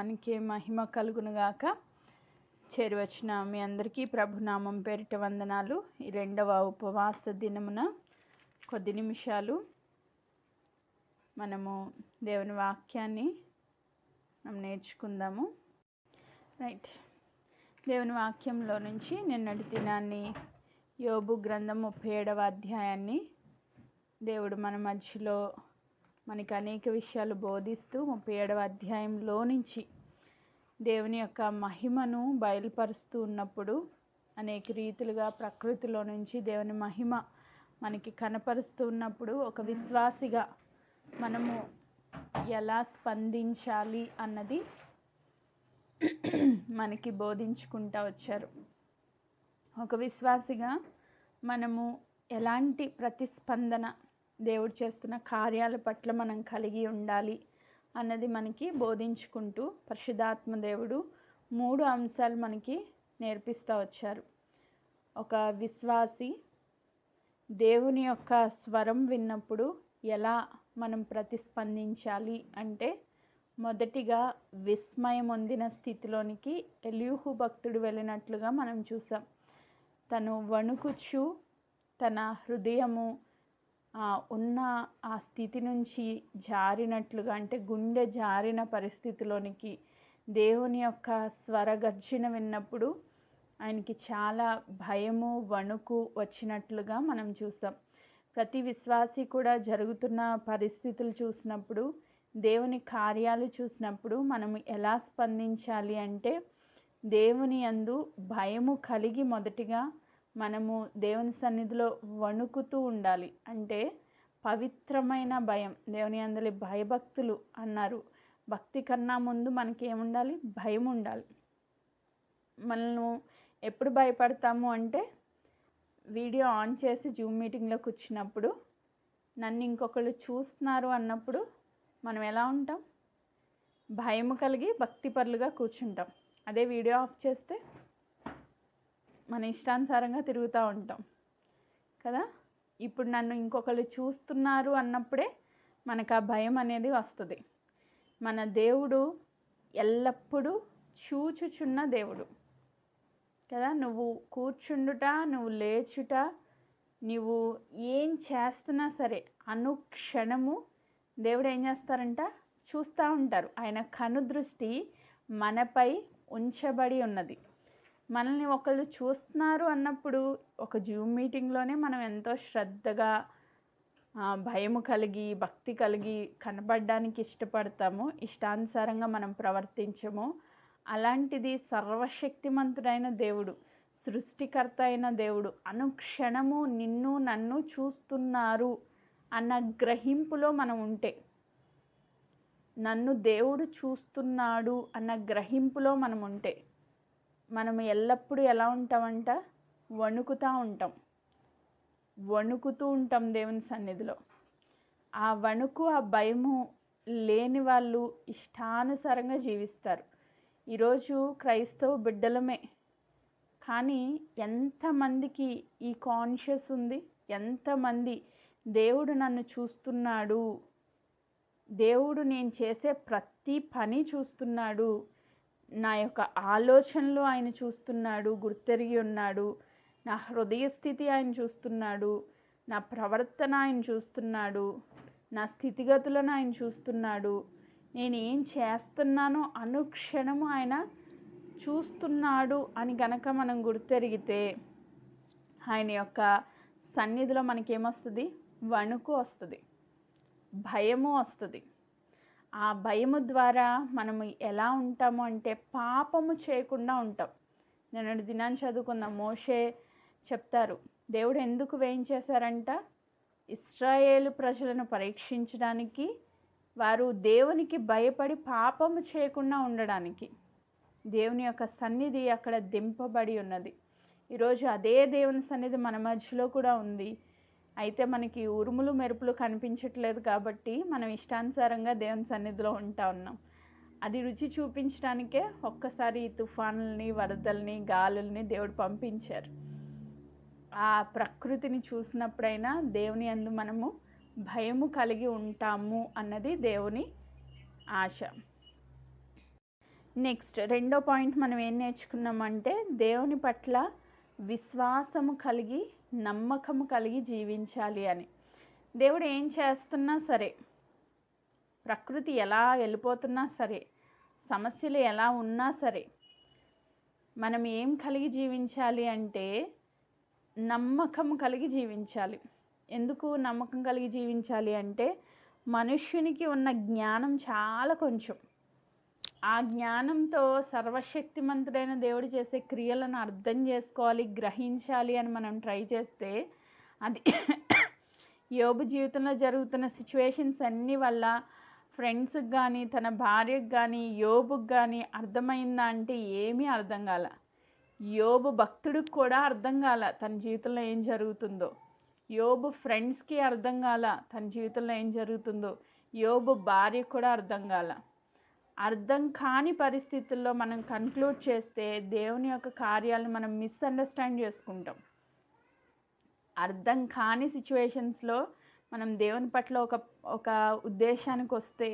నామానికి మహిమ కలుగునుగాక. చేరువచ్చిన మీ అందరికీ ప్రభునామం పేరిట వందనాలు. ఈ రెండవ ఉపవాస దినమున కొద్ది నిమిషాలు మనము దేవుని వాక్యాన్ని మనం నేర్చుకుందాము. రైట్, దేవుని వాక్యంలో నుంచి నిన్నటి దినాన్ని యోబు గ్రంథం 37వ అధ్యాయాన్ని దేవుడు మన మధ్యలో మనకి అనేక విషయాలు బోధిస్తూ 37వ అధ్యాయంలో నుంచి దేవుని యొక్క మహిమను బయలుపరుస్తూ ఉన్నప్పుడు అనేక రీతులుగా ప్రకృతిలో నుంచి దేవుని మహిమ మనకి కనపరుస్తూ ఉన్నప్పుడు ఒక విశ్వాసిగా మనము ఎలా స్పందించాలి అన్నది మనకి బోధించుకుంటూ వచ్చారు. ఒక విశ్వాసిగా మనము ఎలాంటి ప్రతిస్పందన దేవుడు చేస్తున్న కార్యాల పట్ల మనం కలిగి ఉండాలి అన్నది మనకి బోధించుకుంటూ పరిశుద్ధాత్మ దేవుడు 3 అంశాలు మనకి నేర్పిస్తూ వచ్చారు. ఒక విశ్వాసి దేవుని యొక్క స్వరం విన్నప్పుడు ఎలా మనం ప్రతిస్పందించాలి అంటే, మొదటిగా విస్మయం పొందిన స్థితిలోనికి ఎలీహు భక్తుడు వెళ్ళినట్లుగా మనం చూసాం. తను వణుకుచు తన హృదయము ఉన్న ఆ స్థితి నుంచి జారినట్లుగా, అంటే గుండె జారిన పరిస్థితిలోనికి దేవుని యొక్క స్వరగర్జన విన్నప్పుడు ఆయనకి చాలా భయము వణుకు వచ్చినట్లుగా మనం చూసాం. ప్రతి విశ్వాసి కూడా జరుగుతున్న పరిస్థితులు చూసినప్పుడు, దేవుని కార్యాలు చూసినప్పుడు మనము ఎలా స్పందించాలి అంటే, దేవుని యందు భయము కలిగి మొదటిగా మనము దేవుని సన్నిధిలో వణుకుతూ ఉండాలి. అంటే పవిత్రమైన భయం, దేవుని యందలి భయభక్తులు అన్నారు. భక్తి కన్నా ముందు మనకి ఏముండాలి? భయం ఉండాలి. మనము ఎప్పుడు భయపడతాము అంటే, వీడియో ఆన్ చేసి జూమ్ మీటింగ్లో కూర్చున్నప్పుడు నన్ను ఇంకొకళ్ళు చూస్తున్నారు అన్నప్పుడు మనం ఎలా ఉంటాం? భయము కలిగి భక్తిపరులుగా కూర్చుంటాం. అదే వీడియో ఆఫ్ చేస్తే మన ఇష్టానుసారంగా తిరుగుతూ ఉంటాం కదా. ఇప్పుడు నన్ను ఇంకొకళ్ళు చూస్తున్నారు అన్నప్పుడే మనకు ఆ భయం అనేది వస్తుంది. మన దేవుడు ఎల్లప్పుడూ చూచుచున్న దేవుడు కదా. నువ్వు కూర్చుండుట, నువ్వు లేచుట, నువ్వు ఏం చేస్తున్నా సరే అనుక్షణము దేవుడు ఏం చేస్తారంట? చూస్తూ ఉంటారు. ఆయన కనుదృష్టి మనపై ఉంచబడి ఉన్నది. మనల్ని ఒకళ్ళు చూస్తున్నారు అన్నప్పుడు ఒక జూమ్ మీటింగ్లోనే మనం ఎంతో శ్రద్ధగా భయము కలిగి భక్తి కలిగి కనబడడానికి ఇష్టపడతాము, ఇష్టానుసారంగా మనం ప్రవర్తించము. అలాంటిది సర్వశక్తిమంతుడైన దేవుడు, సృష్టికర్త అయిన దేవుడు అనుక్షణము నిన్ను నన్ను చూస్తున్నారు అన్న గ్రహింపులో మనం ఉంటే, నన్ను దేవుడు చూస్తున్నాడు అన్న గ్రహింపులో మనం ఉంటే, మనం ఎల్లప్పుడూ ఎలా ఉంటామంట? వణుకుతూ ఉంటాం దేవుని సన్నిధిలో. ఆ వణుకు, ఆ భయము లేని వాళ్ళు ఇష్టానుసారంగా జీవిస్తారు. ఈరోజు క్రైస్తవ బిడ్డలమే, కానీ ఎంతమందికి ఈ కాన్షియస్ ఉంది? ఎంతమంది దేవుడు నన్ను చూస్తున్నాడు, దేవుడు నేను చేసే ప్రతి పని చూస్తున్నాడు, నా యొక్క ఆలోచనలు ఆయన చూస్తున్నాడు, గుర్తెరిగి ఉన్నాడు, నా హృదయ స్థితి ఆయన చూస్తున్నాడు, నా ప్రవర్తన ఆయన చూస్తున్నాడు, నా స్థితిగతులను ఆయన చూస్తున్నాడు, నేను ఏం చేస్తున్నానో అనుక్షణము ఆయన చూస్తున్నాడు అని కనుక మనం గుర్తెరిగితే, ఆయన యొక్క సన్నిధిలో మనకేమొస్తుంది? వణుకు వస్తుంది, భయము వస్తుంది. ఆ భయము ద్వారా మనము ఎలా ఉంటాము అంటే పాపము చేయకుండా ఉంటాం. నేను దినాన్ని చదువుకుందాం. మోషే చెప్తారు, దేవుడు ఎందుకు వేయించేశారంట? ఇశ్రాయేలు ప్రజలను పరీక్షించడానికి, వారు దేవునికి భయపడి పాపము చేయకుండా ఉండడానికి. దేవుని యొక్క సన్నిధి అక్కడ దింపబడి ఉన్నది. ఈరోజు అదే దేవుని సన్నిధి మన మధ్యలో కూడా ఉంది. అయితే మనకి ఉరుములు మెరుపులు కనిపించట్లేదు కాబట్టి మనం ఇష్టానుసారంగా దేవుని సన్నిధిలో ఉంటా ఉన్నాం. అది రుచి చూపించడానికే ఒక్కసారి ఈ తుఫానుల్ని, వరదల్ని, గాలుల్ని దేవుడు పంపించారు. ఆ ప్రకృతిని చూసినప్పుడైనా దేవుని యందు మనము భయము కలిగి ఉంటాము అన్నది దేవుని ఆశ. నెక్స్ట్ రెండో పాయింట్ మనం ఏం నేర్చుకున్నామంటే దేవుని పట్ల విశ్వాసము కలిగి నమ్మకము కలిగి జీవించాలి అని. దేవుడు ఏం చేస్తున్నా సరే, ప్రకృతి ఎలా వెళ్ళిపోతున్నా సరే, సమస్యలు ఎలా ఉన్నా సరే, మనం ఏం కలిగి జీవించాలి అంటే నమ్మకం కలిగి జీవించాలి. ఎందుకు నమ్మకం కలిగి జీవించాలి అంటే మనుష్యునికి ఉన్న జ్ఞానం చాలా కొంచెం. ఆ జ్ఞానంతో సర్వశక్తిమంతుడైన దేవుడు చేసే క్రియలను అర్థం చేసుకోవాలి, గ్రహించాలి అని మనం ట్రై చేస్తే అది యోబు జీవితంలో జరుగుతున్న సిచ్యువేషన్స్ అన్నీ వల్ల ఫ్రెండ్స్కి కానీ తన భార్యకు కానీ యోబుకి కానీ అర్థమైందా అంటే ఏమీ అర్థం కాల. యోబు భక్తుడికి కూడా అర్థం కాల తన జీవితంలో ఏం జరుగుతుందో. యోబు ఫ్రెండ్స్కి అర్థం కాల తన జీవితంలో ఏం జరుగుతుందో. యోబు భార్యకు కూడా అర్థం కాల. అర్థం కాని పరిస్థితుల్లో మనం కన్క్లూడ్ చేస్తే దేవుని యొక్క కార్యాలను మనం మిస్అండర్స్టాండ్ చేసుకుంటాం. అర్థం కాని సిచ్యువేషన్స్లో మనం దేవుని పట్ల ఒక ఉద్దేశానికి వస్తే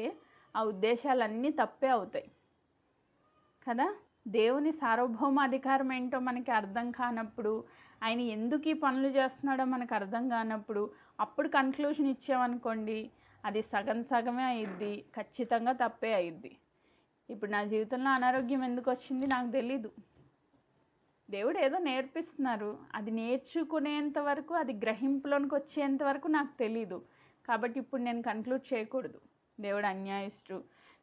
ఆ ఉద్దేశాలన్నీ తప్పే అవుతాయి కదా. దేవుని సార్వభౌమాధికారం ఏంటో మనకి అర్థం కానప్పుడు, ఆయన ఎందుకు ఈ పనులు చేస్తున్నాడో మనకు అర్థం కానప్పుడు అప్పుడు కన్క్లూషన్ ఇచ్చామనుకోండి, అది సగం సగమే అయ్యిద్ది, ఖచ్చితంగా తప్పే అయ్యిద్ది. ఇప్పుడు నా జీవితంలో అనారోగ్యం ఎందుకు వచ్చింది నాకు తెలీదు. దేవుడు ఏదో నేర్పిస్తున్నారు, అది నేర్చుకునేంత వరకు, అది గ్రహింపులోనికి వచ్చేంత వరకు నాకు తెలీదు. కాబట్టి ఇప్పుడు నేను కన్క్లూడ్ చేయకూడదు దేవుడు అన్యాయిస్తుడు,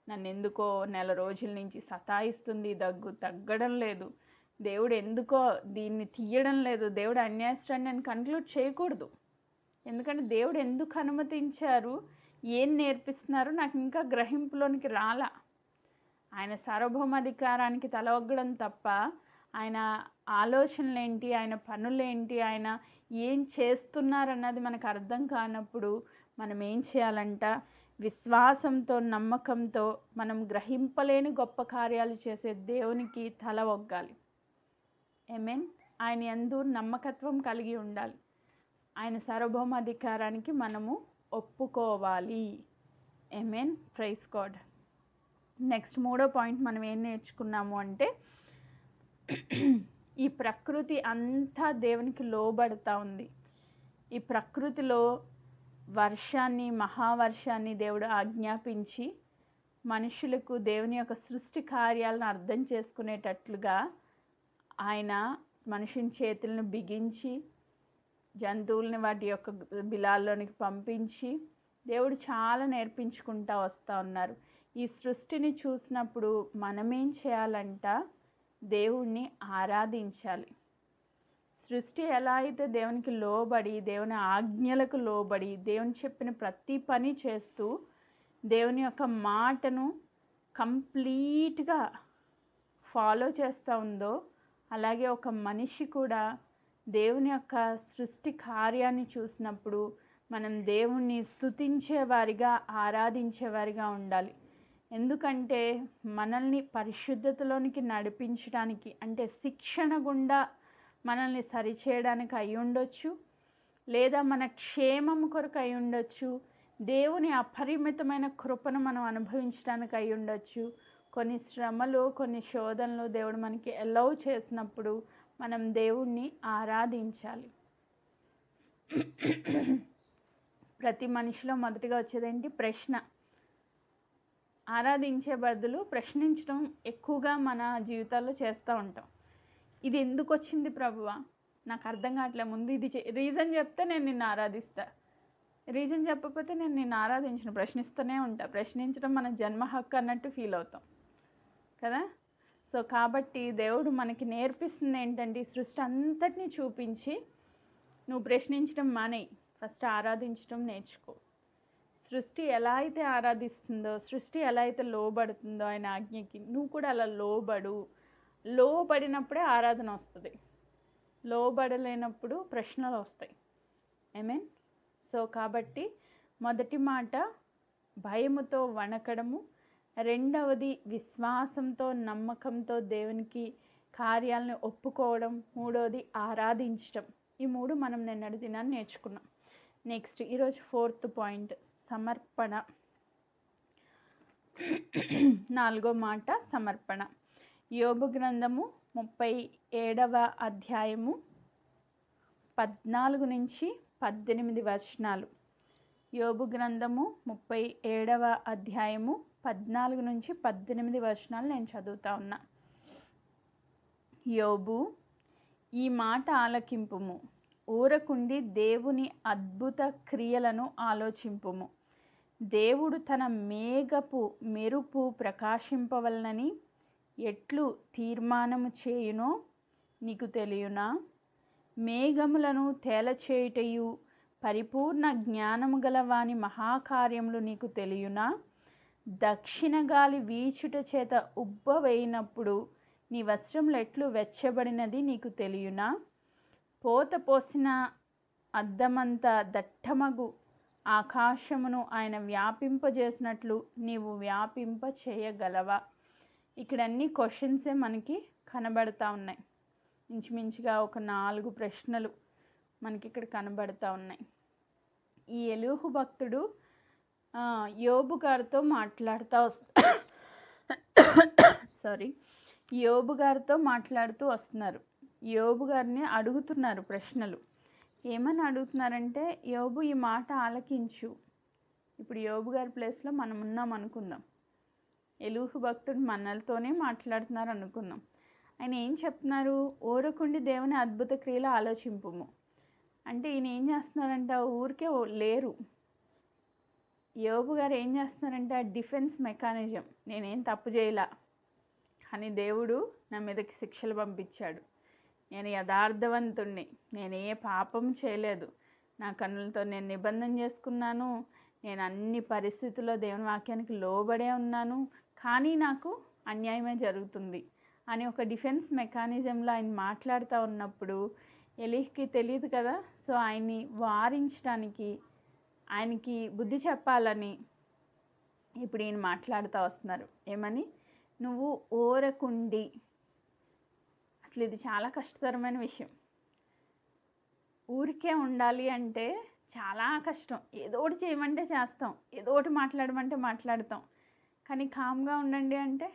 నన్ను ఎందుకో నెల రోజుల నుంచి సతాయిస్తుంది, దగ్గు తగ్గడం లేదు, దేవుడు ఎందుకో దీన్ని తీయడం లేదు, దేవుడు అన్యాయిస్తుడు అని నేను కన్క్లూడ్ చేయకూడదు. ఎందుకంటే దేవుడు ఎందుకు అనుమతించారు, ఏం నేర్పిస్తున్నారు నాకు ఇంకా గ్రహింపులోనికి రాలా. ఆయన సార్వభౌమాధికారానికి తలవగ్గడం తప్ప ఆయన ఆలోచనలు ఏంటి, ఆయన పనులేంటి, ఆయన ఏం చేస్తున్నారన్నది మనకు అర్థం కానప్పుడు మనం ఏం చేయాలంట, విశ్వాసంతో నమ్మకంతో మనం గ్రహింపలేని గొప్ప కార్యాలు చేసే దేవునికి తల ఒగ్గాలి. ఆమేన్. ఆయన యందు నమ్మకత్వం కలిగి ఉండాలి. ఆయన సార్వభౌమాధికారానికి మనము ఒప్పుకోవాలి. ఆమేన్. Praise God. నెక్స్ట్ మూడో పాయింట్ మనం ఏం నేర్చుకున్నాము అంటే ఈ ప్రకృతి అంతా దేవునికి లోబడుతూ ఉంది. ఈ ప్రకృతిలో వర్షాన్ని, మహావర్షాన్ని దేవుడు ఆజ్ఞాపించి మనుషులకు దేవుని యొక్క సృష్టి కార్యాలను అర్థం చేసుకునేటట్లుగా ఆయన మనుషుని చేతులను బిగించి జంతువుల్ని వాటి యొక్క బిలాల్లోనికి పంపించి దేవుడు చాలా నేర్పించుకుంటూ వస్తూ ఉన్నారు. ఈ సృష్టిని చూసినప్పుడు మనమేం చేయాలంట, దేవుణ్ణి ఆరాధించాలి. సృష్టి ఎలా అయితే దేవునికి లోబడి, దేవుని ఆజ్ఞలకు లోబడి, దేవుని చెప్పిన ప్రతి పని చేస్తూ దేవుని యొక్క మాటను కంప్లీట్గా ఫాలో చేస్తూ ఉందో, అలాగే ఒక మనిషి కూడా దేవుని యొక్క సృష్టి కార్యాన్ని చూసినప్పుడు మనం దేవుణ్ణి స్తుతించేవారిగా, ఆరాధించేవారిగా ఉండాలి. ఎందుకంటే మనల్ని పరిశుద్ధతలోనికి నడిపించడానికి, అంటే శిక్షణ గుండా మనల్ని సరిచేయడానికి అయి ఉండొచ్చు, లేదా మన క్షేమం కొరకు అయి ఉండొచ్చు, దేవుని అపరిమితమైన కృపను మనం అనుభవించడానికి అయి ఉండొచ్చు. కొన్ని శ్రమలు, కొన్ని శోధనలు దేవుడు మనకి అలౌ చేసినప్పుడు మనం దేవుణ్ణి ఆరాధించాలి. ప్రతి మనిషిలో మొదటిగా వచ్చేదేంటి, ప్రశ్న. ఆరాధించే బదులు ప్రశ్నించడం ఎక్కువగా మన జీవితాల్లో చేస్తూ ఉంటాం. ఇది ఎందుకు వచ్చింది ప్రభువా, నాకు అర్థం కావట్లే, ముందు ఇది రీజన్ చెప్తే నేను నిన్ను ఆరాధిస్తా, రీజన్ చెప్పకపోతే నేను నిన్ను ఆరాధించను, ప్రశ్నిస్తూనే ఉంటా. ప్రశ్నించడం మన జన్మ హక్కు అన్నట్టు ఫీల్ అవుతాం కదా. సో కాబట్టి దేవుడు మనకి నేర్పిస్తుంది ఏంటంటే, ఈ సృష్టి అంతటినీ చూపించి నువ్వు ప్రశ్నించడం మానేయి, ఫస్ట్ ఆరాధించడం నేర్చుకో. సృష్టి ఎలా అయితే ఆరాధిస్తుందో, సృష్టి ఎలా అయితే లోబడుతుందో ఆయన ఆజ్ఞకి, నువ్వు కూడా అలా లోబడు. లోబడినప్పుడే ఆరాధన వస్తుంది, లోబడలేనప్పుడు ప్రశ్నలు వస్తాయి. ఆమేన్. సో కాబట్టి మొదటి మాట భయముతో వణకడము, రెండవది విశ్వాసంతో నమ్మకంతో దేవునికి కార్యాలను ఒప్పుకోవడం, మూడవది ఆరాధించడం. ఈ మూడు మనం నిన్నటి దినాన్ని నేర్చుకున్నాం. నెక్స్ట్ ఈరోజు ఫోర్త్ పాయింట్ సమర్పణ. 4వ మాట సమర్పణ. యోబు గ్రంథము 37వ అధ్యాయము 14 నుంచి 18 వచనాలు. యోబు గ్రంథము 37వ అధ్యాయము 14 నుంచి 18 వచనాలు నేను చదువుతా ఉన్నా. యోబు, ఈ మాట ఆలకింపుము, ఊరకుండి దేవుని అద్భుత క్రియలను ఆలోచింపుము. దేవుడు తన మేఘపు మెరుపు ప్రకాశింపవలనని ఎట్లు తీర్మానము చేయునో నీకు తెలియునా? మేఘములను తేలచేయుటయు పరిపూర్ణ జ్ఞానము గల వాని మహాకార్యములు నీకు తెలియునా? దక్షిణ గాలి వీచుట చేత ఉబ్బవేయినప్పుడు నీ వస్త్రములు ఎట్లు వెచ్చబడినది నీకు తెలియునా? పోత పోసిన అద్దమంత దట్టమగు ఆకాశమును ఆయన వ్యాపింపజేసినట్లు నీవు వ్యాపింప చేయగలవా? ఇక్కడ అన్ని క్వశ్చన్సే మనకి కనబడతా ఉన్నాయి. ఇంచుమించుగా ఒక 4 ప్రశ్నలు మనకి ఇక్కడ కనబడతా ఉన్నాయి. ఈ ఎలీహు భక్తుడు యోబు గారితో మాట్లాడుతూ వస్తున్నారు. యోబు గారిని అడుగుతున్నారు ప్రశ్నలు. ఏమని అడుగుతున్నారంటే, యోబు ఈ మాట ఆలకించు. ఇప్పుడు యోబు గారి ప్లేస్లో మనం ఉన్నాం అనుకుందాం. ఎలీహు భక్తుడు మనలతోనే మాట్లాడుతున్నారు అనుకుందాం. ఆయన ఏం చెప్తున్నారు? ఊరకుండి దేవుని అద్భుత క్రియలు ఆలోచింపుము అంటే ఈయన ఏం చేస్తున్నారంటే ఊరికే లేరు. యోబు గారు ఏం చేస్తున్నారంటే డిఫెన్స్ మెకానిజం. నేనేం తప్పు చేయలా అని దేవుడు నా మీదకి శిక్షలు పంపించాడు. నేను యథార్థవంతుణ్ణి, నేను ఏ పాపం చేయలేదు, నా కన్నులతో నేను నిబంధన చేసుకున్నాను, నేను అన్ని పరిస్థితుల్లో దేవుని వాక్యానికి లోబడే ఉన్నాను, కానీ నాకు అన్యాయమే జరుగుతుంది అని ఒక డిఫెన్స్ మెకానిజంలో ఆయన మాట్లాడుతూ ఉన్నప్పుడు ఎలీహుకి తెలియదు కదా. సో ఆయన్ని వారించడానికి, ఆయనకి బుద్ధి చెప్పాలని ఇప్పుడు ఈయన మాట్లాడుతూ వస్తున్నారు. ఏమని? నువ్వు ఊరకుండి. అసలు ఇది చాలా కష్టతరమైన విషయం. ఊరికే ఉండాలి అంటే చాలా కష్టం. ఏదో ఒకటి చేయమంటే చేస్తాం, ఏదో ఒకటి మాట్లాడమంటే మాట్లాడతాం. కానీ కామ్గా ఉండండి అంటే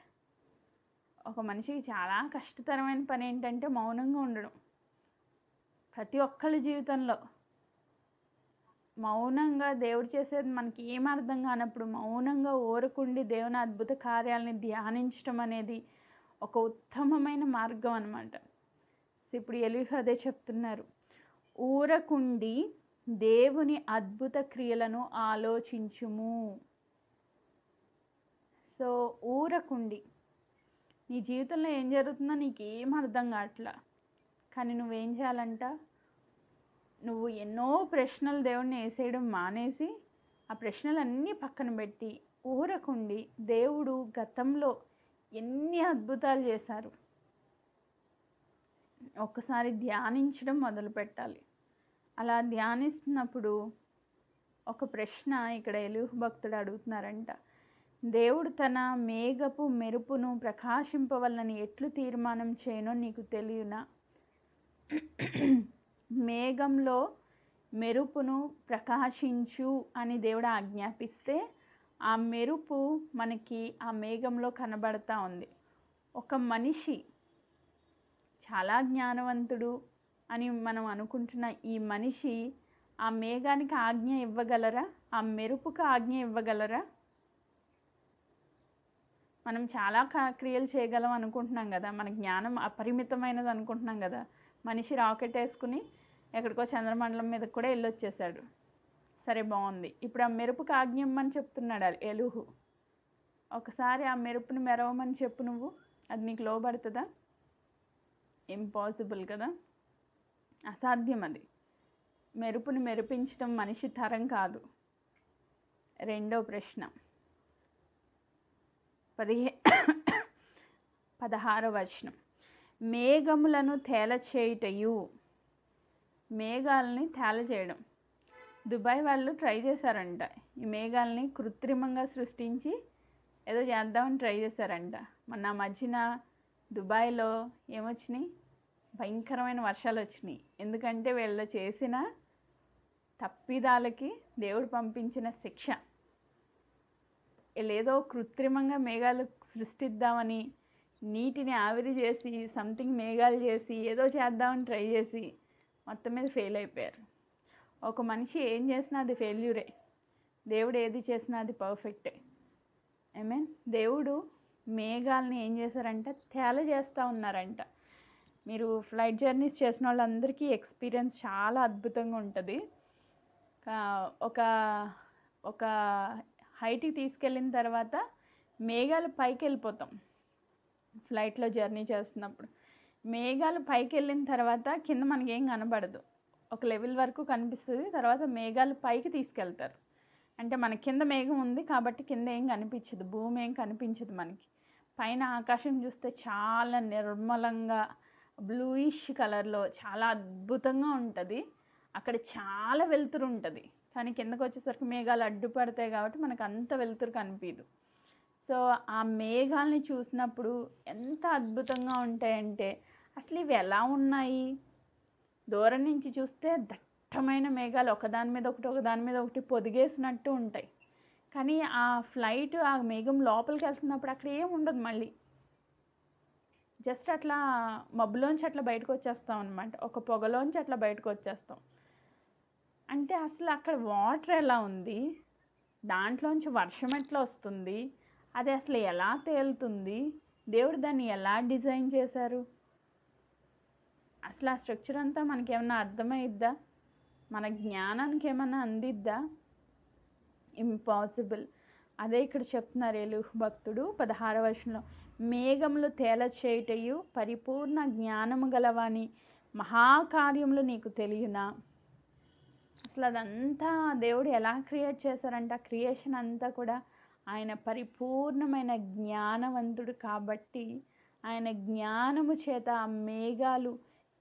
ఒక మనిషికి చాలా కష్టతరమైన పని ఏంటంటే మౌనంగా ఉండడం. ప్రతి ఒక్కరి జీవితంలో మౌనంగా దేవుడు చేసేది మనకి ఏం అర్థం కానప్పుడు మౌనంగా ఊరకుండి దేవుని అద్భుత కార్యాలని ధ్యానించడం అనేది ఒక ఉత్తమమైన మార్గం అన్నమాట. ఇప్పుడు ఎలీహు అదే చెప్తున్నారు, ఊరకుండి దేవుని అద్భుత క్రియలను ఆలోచించుము. సో ఊరకుండి, నీ జీవితంలో ఏం జరుగుతుందో నీకేం అర్థం కావట్లా, కానీ నువ్వేం చేయాలంట? నువ్వు ఎన్నో ప్రశ్నలు దేవుడిని వేసేయడం మానేసి ఆ ప్రశ్నలన్నీ పక్కన పెట్టి ఊరకుండి దేవుడు గతంలో ఎన్ని అద్భుతాలు చేశారు ఒక్కసారి ధ్యానించడం మొదలు పెట్టాలి. అలా ధ్యానిస్తున్నప్పుడు ఒక ప్రశ్న ఇక్కడ ఎలీహు భక్తుడు అడుగుతున్నారంట, దేవుడు తన మేఘపు మెరుపును ప్రకాశింపవలనని ఎట్లు తీర్మానం చేయనో నీకు తెలియనా? మేఘంలో మెరుపును ప్రకాశించు అని దేవుడు ఆజ్ఞాపిస్తే ఆ మెరుపు మనకి ఆ మేఘంలో కనబడతా ఉంది. ఒక మనిషి చాలా జ్ఞానవంతుడు అని మనం అనుకుంటున్న ఈ మనిషి ఆ మేఘానికి ఆజ్ఞ ఇవ్వగలరా? ఆ మెరుపుకు ఆజ్ఞ ఇవ్వగలరా? మనం చాలా క్రియలు చేయగలం అనుకుంటున్నాం కదా, మన జ్ఞానం అపరిమితమైనది అనుకుంటున్నాం కదా. మనిషి రాకెట్ వేసుకుని ఎక్కడికో చంద్రమండలం మీదకి కూడా వెళ్ళొచ్చేసాడు. సరే, బాగుంది. ఇప్పుడు ఆ మెరుపుకి ఆజ్ఞ ఇవ్వమని చెప్తున్నాడు ఎలీహు. ఒకసారి ఆ మెరుపుని మెరవమని చెప్పు నువ్వు, అది నీకు లోబడుతుందా? ఇంపాసిబుల్ కదా, అసాధ్యం. అది మెరుపుని మెరిపించడం మనిషి తరం కాదు. రెండో ప్రశ్న 16వ వచనం, మేఘములను తేలచేయుటయు. మేఘాలని తేలచేయడం. దుబాయ్ వాళ్ళు ట్రై చేశారంట. ఈ మేఘాలని కృత్రిమంగా సృష్టించి ఏదో చేద్దామని ట్రై చేశారంట. మొన్న మధ్యన దుబాయ్లో ఏమొచ్చినాయి? భయంకరమైన వర్షాలు వచ్చినాయి. ఎందుకంటే వీళ్ళు చేసిన తప్పిదాలకి దేవుడు పంపించిన శిక్ష. లేదో కృత్రిమంగా మేఘాలు సృష్టిద్దామని నీటిని ఆవిరి చేసి సంథింగ్ మేఘాలు చేసి ఏదో చేద్దామని ట్రై చేసి మొత్తం మీద ఫెయిల్ అయిపోయారు. ఒక మనిషి ఏం చేసినా అది ఫెయిల్యూరే, దేవుడు ఏది చేసినా అది పర్ఫెక్టే. మీన్ దేవుడు మేఘాలని ఏం చేశారంట, తేల చేస్తూ ఉన్నారంట. మీరు ఫ్లైట్ జర్నీస్ చేసిన వాళ్ళందరికీ ఎక్స్పీరియన్స్ చాలా అద్భుతంగా ఉంటుంది. ఒక ఒక హైట్కి తీసుకెళ్ళిన తర్వాత మేఘాలు పైకి వెళ్ళిపోతాం ఫ్లైట్లో జర్నీ చేస్తున్నప్పుడు. మేఘాలు పైకి వెళ్ళిన తర్వాత కింద మనకేం కనబడదు, ఒక లెవెల్ వరకు కనిపిస్తుంది, తర్వాత మేఘాలు పైకి తీసుకెళ్తారు. అంటే మన కింద మేఘం ఉంది కాబట్టి కింద ఏం కనిపించదు, భూమి ఏం కనిపించదు మనకి. పైన ఆకాశం చూస్తే చాలా నిర్మలంగా బ్లూయిష్ కలర్లో చాలా అద్భుతంగా ఉంటుంది. అక్కడ చాలా వెలుతురు ఉంటుంది, కానీ కిందకు వచ్చేసరికి మేఘాలు అడ్డుపడతాయి కాబట్టి మనకు అంత వెలుతురు కనిపించదు. సో ఆ మేఘాలని చూసినప్పుడు ఎంత అద్భుతంగా ఉంటాయంటే, అసలు ఇవి ఎలా ఉన్నాయి, దూరం నుంచి చూస్తే దట్టమైన మేఘాలు ఒకదాని మీద ఒకటి పొదిగేసినట్టు ఉంటాయి. కానీ ఆ ఫ్లైట్ ఆ మేఘం లోపలికి వెళ్తున్నప్పుడు అక్కడ ఏం ఉండదు, మళ్ళీ జస్ట్ అట్లా మబ్బులోంచి అట్లా బయటకు వచ్చేస్తాం అనమాట, ఒక పొగలోంచి అట్లా బయటకు వచ్చేస్తాం. అంటే అసలు అక్కడ వాటర్ ఎలా ఉంది, దాంట్లోంచి వర్షం ఎట్లా వస్తుంది, అది అసలు ఎలా తేలుతుంది, దేవుడు దాన్ని ఎలా డిజైన్ చేశారు, అసలు ఆ స్ట్రక్చర్ అంతా మనకేమన్నా అర్థమైద్దా, మన జ్ఞానానికి ఏమన్నా అందిద్దా? ఇంపాసిబుల్. అదే ఇక్కడ చెప్తున్నారు ఏలీహు భక్తుడు 16వ వచనంలో, మేఘములు తేల చేయుటయు పరిపూర్ణ జ్ఞానము గలవాని మహాకార్యములు నీకు తెలియనా. అసలు అదంతా దేవుడు ఎలా క్రియేట్ చేశారంట, క్రియేషన్ అంతా కూడా ఆయన పరిపూర్ణమైన జ్ఞానవంతుడు కాబట్టి ఆయన జ్ఞానము చేత ఆ మేఘాలు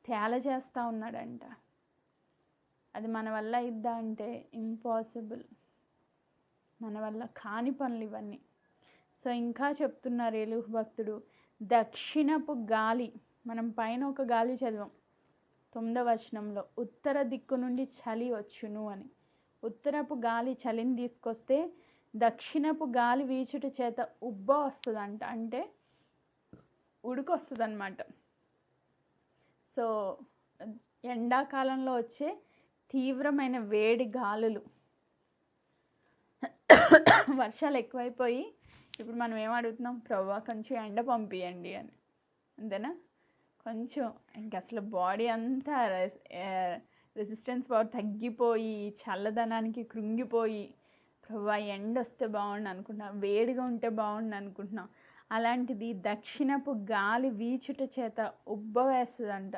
తేల చేస్తూ ఉన్నాడంట. అది మన వల్ల ఇద్దా అంటే ఇంపాసిబుల్, మన వల్ల కాని పనులు ఇవన్నీ. సో ఇంకా చెప్తున్నారు ఏలీహు భక్తుడు, దక్షిణపు గాలి, మనం పైన ఒక గాలి చదివాం 9వ వచనంలో, ఉత్తర దిక్కు నుండి చలి వచ్చును అని. ఉత్తరపు గాలి చలిని తీసుకొస్తే దక్షిణపు గాలి వీచుట చేత ఉబ్బ వస్తుందంట, అంటే ఉడికొస్తుంది అన్నమాట. సో ఎండాకాలంలో వచ్చే తీవ్రమైన వేడి గాలులు, వర్షాలు ఎక్కువైపోయి ఇప్పుడు మనం ఏం అడుగుతున్నాం, ప్రభువా కొంచెం ఎండ పంపియండి అని, అంతేనా? కొంచెం ఇంక అసలు బాడీ అంతా రెసిస్టెన్స్ పవర్ తగ్గిపోయి చల్లదనానికి కృంగిపోయి, ప్రభువా ఎండ వస్తే బాగుండు అనుకుంటున్నాం, వేడిగా ఉంటే బాగుండు అనుకుంటున్నాం. అలాంటిది దక్షిణపు గాలి వీచుట చేత ఉబ్బ వేస్తుందంట,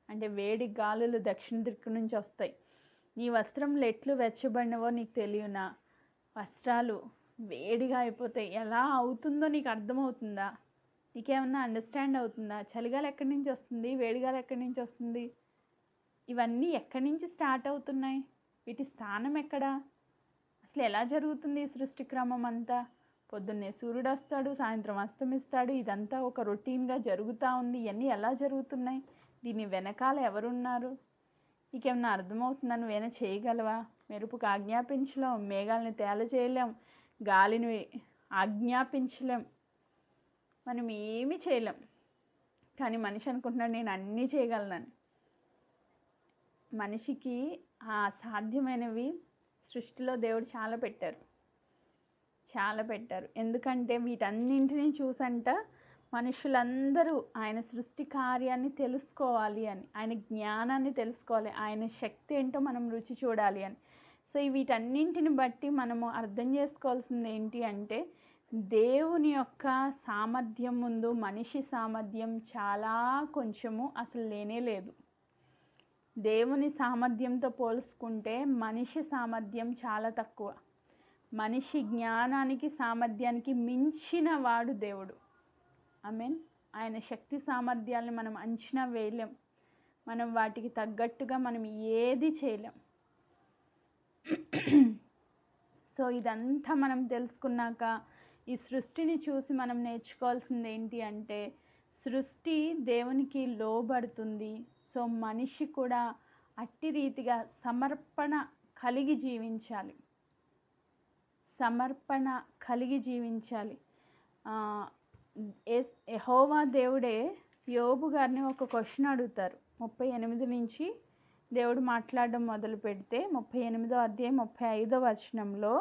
అంటే వేడి గాలులు దక్షిణ దిక్కు నుంచి వస్తాయి. నీ వస్త్రములు ఎట్లు వెచ్చబడినవో నీకు తెలియనా, వస్త్రాలు వేడిగా అయిపోతాయి. ఎలా అవుతుందో నీకు అర్థమవుతుందా, నీకేమన్నా అండర్స్టాండ్ అవుతుందా? చలిగాలు ఎక్కడి నుంచి వస్తుంది, వేడిగాలు ఎక్కడి నుంచి వస్తుంది, ఇవన్నీ ఎక్కడి నుంచి స్టార్ట్ అవుతున్నాయి, వీటి స్థానం ఎక్కడా, అసలు ఎలా జరుగుతుంది ఈ సృష్టి క్రమం అంతా? పొద్దున్నే సూర్యుడు వస్తాడు, సాయంత్రం అస్తమిస్తాడు, ఇదంతా ఒక రొటీన్గా జరుగుతూ ఉంది. ఇవన్నీ ఎలా జరుగుతున్నాయి, దీని వెనకాల ఎవరున్నారు? నీకేమన్నా అర్థమవుతుందా? నువ్వేమైనా చేయగలవా? మెరుపుకు ఆజ్ఞాపించలేం, మేఘాలని తేల చేయలేం, గాలిని ఆజ్ఞాపించలేం, మనం ఏమీ చేయలేం. కానీ మనిషి అనుకుంటున్నాడు నేను అన్నీ చేయగలనని. మనిషికి ఆ సాధ్యమైనవి సృష్టిలో దేవుడు చాలా పెట్టారు. ఎందుకంటే వీటన్నింటినీ చూసంట మనుషులందరూ ఆయన సృష్టి కార్యాన్ని తెలుసుకోవాలి అని, ఆయన జ్ఞానాన్ని తెలుసుకోవాలి, ఆయన శక్తి ఏంటో మనం రుచి చూడాలి అని. సో వీటన్నింటిని బట్టి మనము అర్థం చేసుకోవాల్సింది ఏంటి అంటే, దేవుని యొక్క సామర్థ్యం ముందు మనిషి సామర్థ్యం చాలా కొంచెము, అసలు లేనే లేదు. దేవుని సామర్థ్యంతో పోల్చుకుంటే మనిషి సామర్థ్యం చాలా తక్కువ. మనిషి జ్ఞానానికి సామర్థ్యానికి మించిన వాడు దేవుడు. ఆమేన్. ఆయన శక్తి సామర్థ్యాలను మనం అంచనా వేయలేం, మనం వాటికి తగ్గట్టుగా మనం ఏది చేయలేం. సో ఇదంతా మనం తెలుసుకున్నాక ఈ సృష్టిని చూసి మనం నేర్చుకోవాల్సింది ఏంటి అంటే, సృష్టి దేవునికి లోబడుతుంది. సో మనిషి కూడా అట్టి రీతిగా సమర్పణ కలిగి జీవించాలి. సమర్పణ కలిగి జీవించాలి. యెహోవా దేవుడే యోబు గారిని ఒక క్వశ్చన్ అడుగుతారు. 38 నుంచి దేవుడు మాట్లాడడం మొదలు పెడితే 38వ అధ్యాయం 35వ వచనంలో,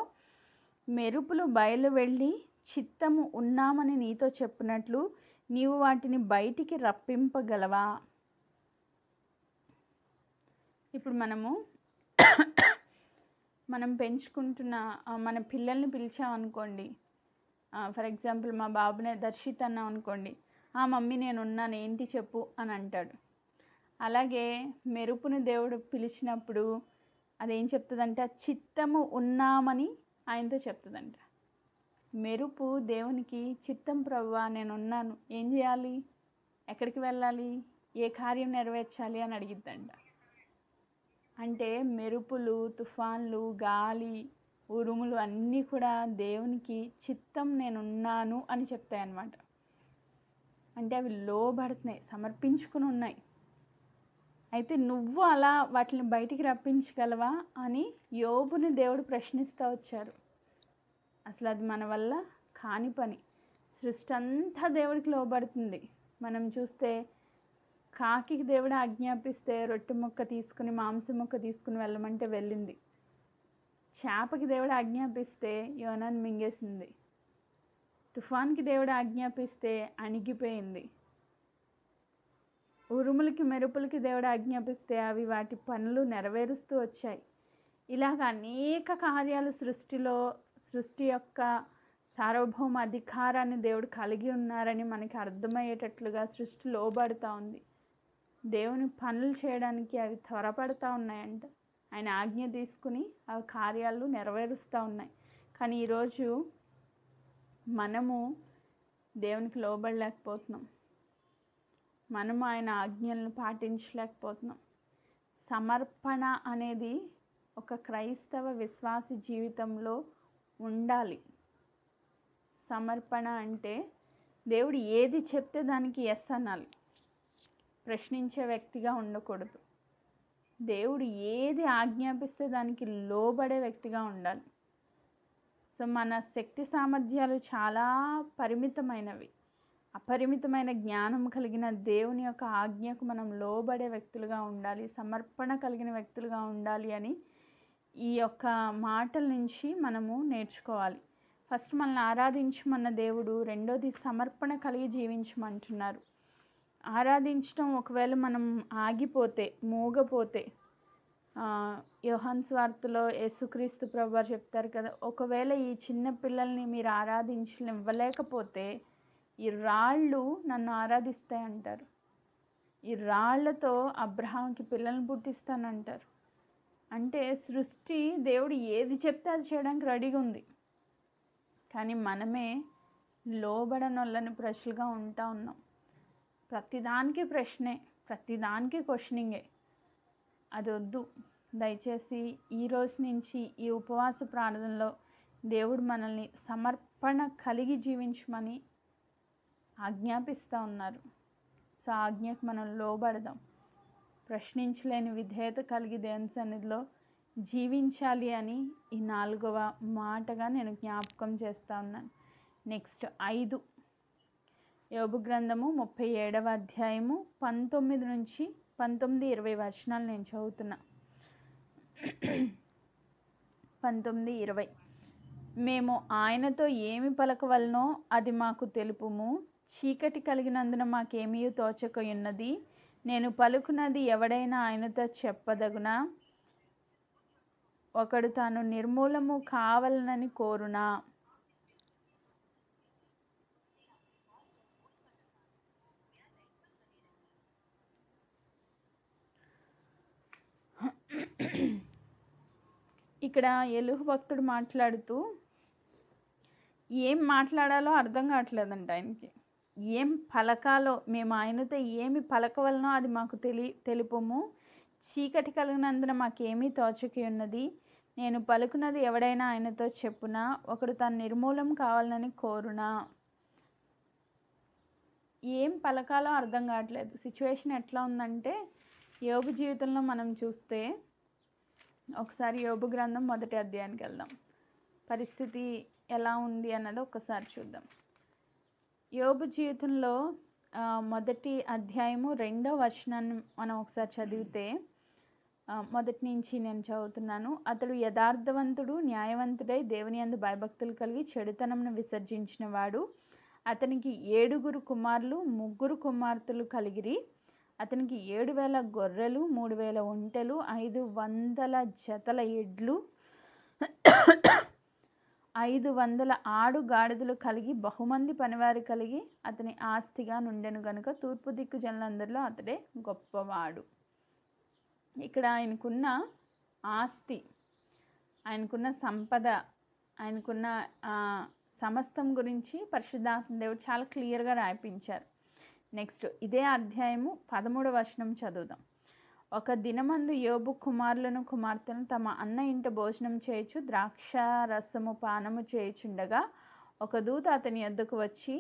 మెరుపులు బయలు వెళ్ళి చిత్తము ఉన్నామని నీతో చెప్పినట్లు నీవు వాటిని బయటికి రప్పింపగలవా? ఇప్పుడు మనం పెంచుకుంటున్న మన పిల్లల్ని పిలిచామనుకోండి, ఫర్ ఎగ్జాంపుల్ మా బాబునే దర్శిత్ అన్నాం అనుకోండి, మమ్మీ నేను ఉన్నాను ఏంటి చెప్పు అని అంటాడు. అలాగే మెరుపుని దేవుడు పిలిచినప్పుడు అదేం చెప్తుందంట, చిత్తము ఉన్నామని ఆయనతో చెప్తుందంట. మెరుపు దేవునికి చిత్తం ప్రభువా నేను ఉన్నాను, ఏం చేయాలి, ఎక్కడికి వెళ్ళాలి, ఏ కార్యం నెరవేర్చాలి అని అడిగిద్దంట. అంటే మెరుపులు, తుఫాన్లు, గాలి, ఉరుములు అన్నీ కూడా దేవునికి చిత్తం నేనున్నాను అని చెప్తాయన్నమాట. అంటే అవి లోబడుతున్నాయి, సమర్పించుకుని ఉన్నాయి. అయితే నువ్వు అలా వాటిని బయటికి రప్పించగలవా అని యోబుని దేవుడు ప్రశ్నిస్తూ వచ్చారు. అసలు అది మన వల్ల కాని పని. సృష్టి అంతా దేవుడికి లోబడుతుంది. మనం చూస్తే కాకి దేవుడు ఆజ్ఞాపిస్తే రొట్టె ముక్క తీసుకుని మాంసం ముక్క తీసుకుని వెళ్ళమంటే వెళ్ళింది. చేపకి దేవుడు ఆజ్ఞాపిస్తే యోనాను మింగేసింది. తుఫాన్కి దేవుడు ఆజ్ఞాపిస్తే అణిగిపోయింది. ఉరుములకి మెరుపులకి దేవుడు ఆజ్ఞాపిస్తే అవి వాటి పనులు నెరవేరుస్తూ వచ్చాయి. ఇలాగ అనేక కార్యాలు సృష్టి యొక్క సార్వభౌమ అధికారాన్ని దేవుడు కలిగి ఉన్నారని మనకి అర్థమయ్యేటట్లుగా సృష్టి లోబడుతూ ఉంది. దేవుని పనులు చేయడానికి అవి త్వరపడుతూ ఉన్నాయంట. ఆయన ఆజ్ఞ తీసుకుని ఆ కార్యాలు నెరవేరుస్తూ ఉన్నాయి. కానీ ఈరోజు మనము దేవునికి లోబడలేకపోతున్నాం. మనము ఆయన ఆజ్ఞలను పాటించలేకపోతున్నాం. సమర్పణ అనేది ఒక క్రైస్తవ విశ్వాసి జీవితంలో ఉండాలి. సమర్పణ అంటే దేవుడు ఏది చెప్తే దానికి ఎస్ అనాలి. ప్రశ్నించే వ్యక్తిగా ఉండకూడదు. దేవుడు ఏది ఆజ్ఞాపిస్తే దానికి లోబడే వ్యక్తిగా ఉండాలి. సో మన శక్తి సామర్థ్యాలు చాలా పరిమితమైనవి. అపరిమితమైన జ్ఞానం కలిగిన దేవుని యొక్క ఆజ్ఞకు మనం లోబడే వ్యక్తులుగా ఉండాలి, సమర్పణ కలిగిన వ్యక్తులుగా ఉండాలి అని ఈ యొక్క మాటల నుంచి మనము నేర్చుకోవాలి. ఫస్ట్ మనల్ని ఆరాధించమన్న దేవుడు, రెండోది సమర్పణ కలిగి జీవించమంటున్నారు. ఆరాధించడం ఒకవేళ మనం ఆగిపోతే, మూగపోతే, యోహాను సువార్తలో యేసుక్రీస్తు ప్రభువారు చెప్తారు కదా, ఒకవేళ ఈ చిన్న పిల్లల్ని మీరు ఆరాధించలేకపోతే ఈ రాళ్ళు నన్ను ఆరాధిస్తాయి అంటారు. ఈ రాళ్లతో అబ్రహాంకి పిల్లల్ని పుట్టిస్తానంటారు. అంటే సృష్టి దేవుడు ఏది చెప్తే అది చేయడానికి రెడీగా ఉంది. కానీ మనమే లోబడనొల్లని ప్రజలుగా ఉంటా ఉన్నాం. ప్రతిదానికి ప్రశ్నే, ప్రతిదానికి క్వశ్చనింగే. అది వద్దు. దయచేసి ఈరోజు నుంచి ఈ ఉపవాస ప్రార్థనలో దేవుడు మనల్ని సమర్పణ కలిగి జీవించమని ఆజ్ఞాపిస్తూ ఉన్నారు. సో ఆజ్ఞకు మనం లోబడదాం. ప్రశ్నించలేని విధేయత కలిగి దేవుని సన్నిధిలో జీవించాలి అని ఈ 4వ మాటగా నేను జ్ఞాపకం చేస్తూ ఉన్నాను. నెక్స్ట్ 5 యోబు గ్రంథము 37వ అధ్యాయము 19 నుంచి 19-20 వచనాలు నేను చదువుతున్నా. 19-20. మేము ఆయనతో ఏమి పలకవలనో అది మాకు తెలుపుము. చీకటి కలిగినందున మాకేమీ తోచకయున్నది. నేను పలుకున్నది ఎవడైనా ఆయనతో చెప్పదగునా? ఒకడు తాను నిర్మూలము కావాలనని కోరునా? ఇక్కడ ఎలుహు భక్తుడు మాట్లాడుతూ ఏం మాట్లాడాలో అర్థం కావట్లేదంట ఆయనకి. ఏం పలకాలో, మేము ఆయనతో ఏమి పలకవలనో అది మాకు తెలుపుము. చీకటి కలిగినందున మాకేమీ తోచకి ఉన్నది. నేను పలుకున్నది ఎవడైనా ఆయనతో చెప్పునా? ఒకడు తన నిర్మూలం కావాలని కోరునా? ఏం పలకాలో అర్థం కావట్లేదు. సిచ్యువేషన్ ఎట్లా ఉందంటే, యోబు జీవితంలో మనం చూస్తే ఒకసారి యోబు గ్రంథం 1వ అధ్యాయానికి వెళ్దాం. పరిస్థితి ఎలా ఉంది అన్నది ఒకసారి చూద్దాం. యోబు జీవితంలో మొదటి అధ్యాయము 2వ వచనాన్ని మనం ఒకసారి చదివితే, మొదటి నుంచి నేను చదువుతున్నాను. అతడు యథార్థవంతుడు, న్యాయవంతుడై దేవుని యందు భయభక్తులు కలిగి చెడుతనంను విసర్జించిన వాడు. అతనికి 7 కుమారులు 3 కుమార్తెలు కలిగిరి. అతనికి 7,000 గొర్రెలు, 3,000 ఒంటెలు, 500 జతల ఎడ్లు, 500 ఆడు గాడిదలు కలిగి బహుమంది పనివారు కలిగి అతని ఆస్తిగా నుండెను గనుక తూర్పు దిక్కు జనులందరిలో అతడే గొప్పవాడు. ఇక్కడ ఆయనకున్న ఆస్తి, ఆయనకున్న సంపద, ఆయనకున్న సమస్తం గురించి పరిశుద్ధాత్మ దేవుడు చాలా క్లియర్గా రాయించారు. నెక్స్ట్ ఇదే అధ్యాయము 13వ వచనం చదువుదాం. ఒక దినమందు యోబు కుమారులను కుమార్తెను తమ అన్న ఇంట భోజనం చేయొచ్చు ద్రాక్ష రసము పానము చేయుచుండగా ఒక దూత అతని యొద్దకు వచ్చి,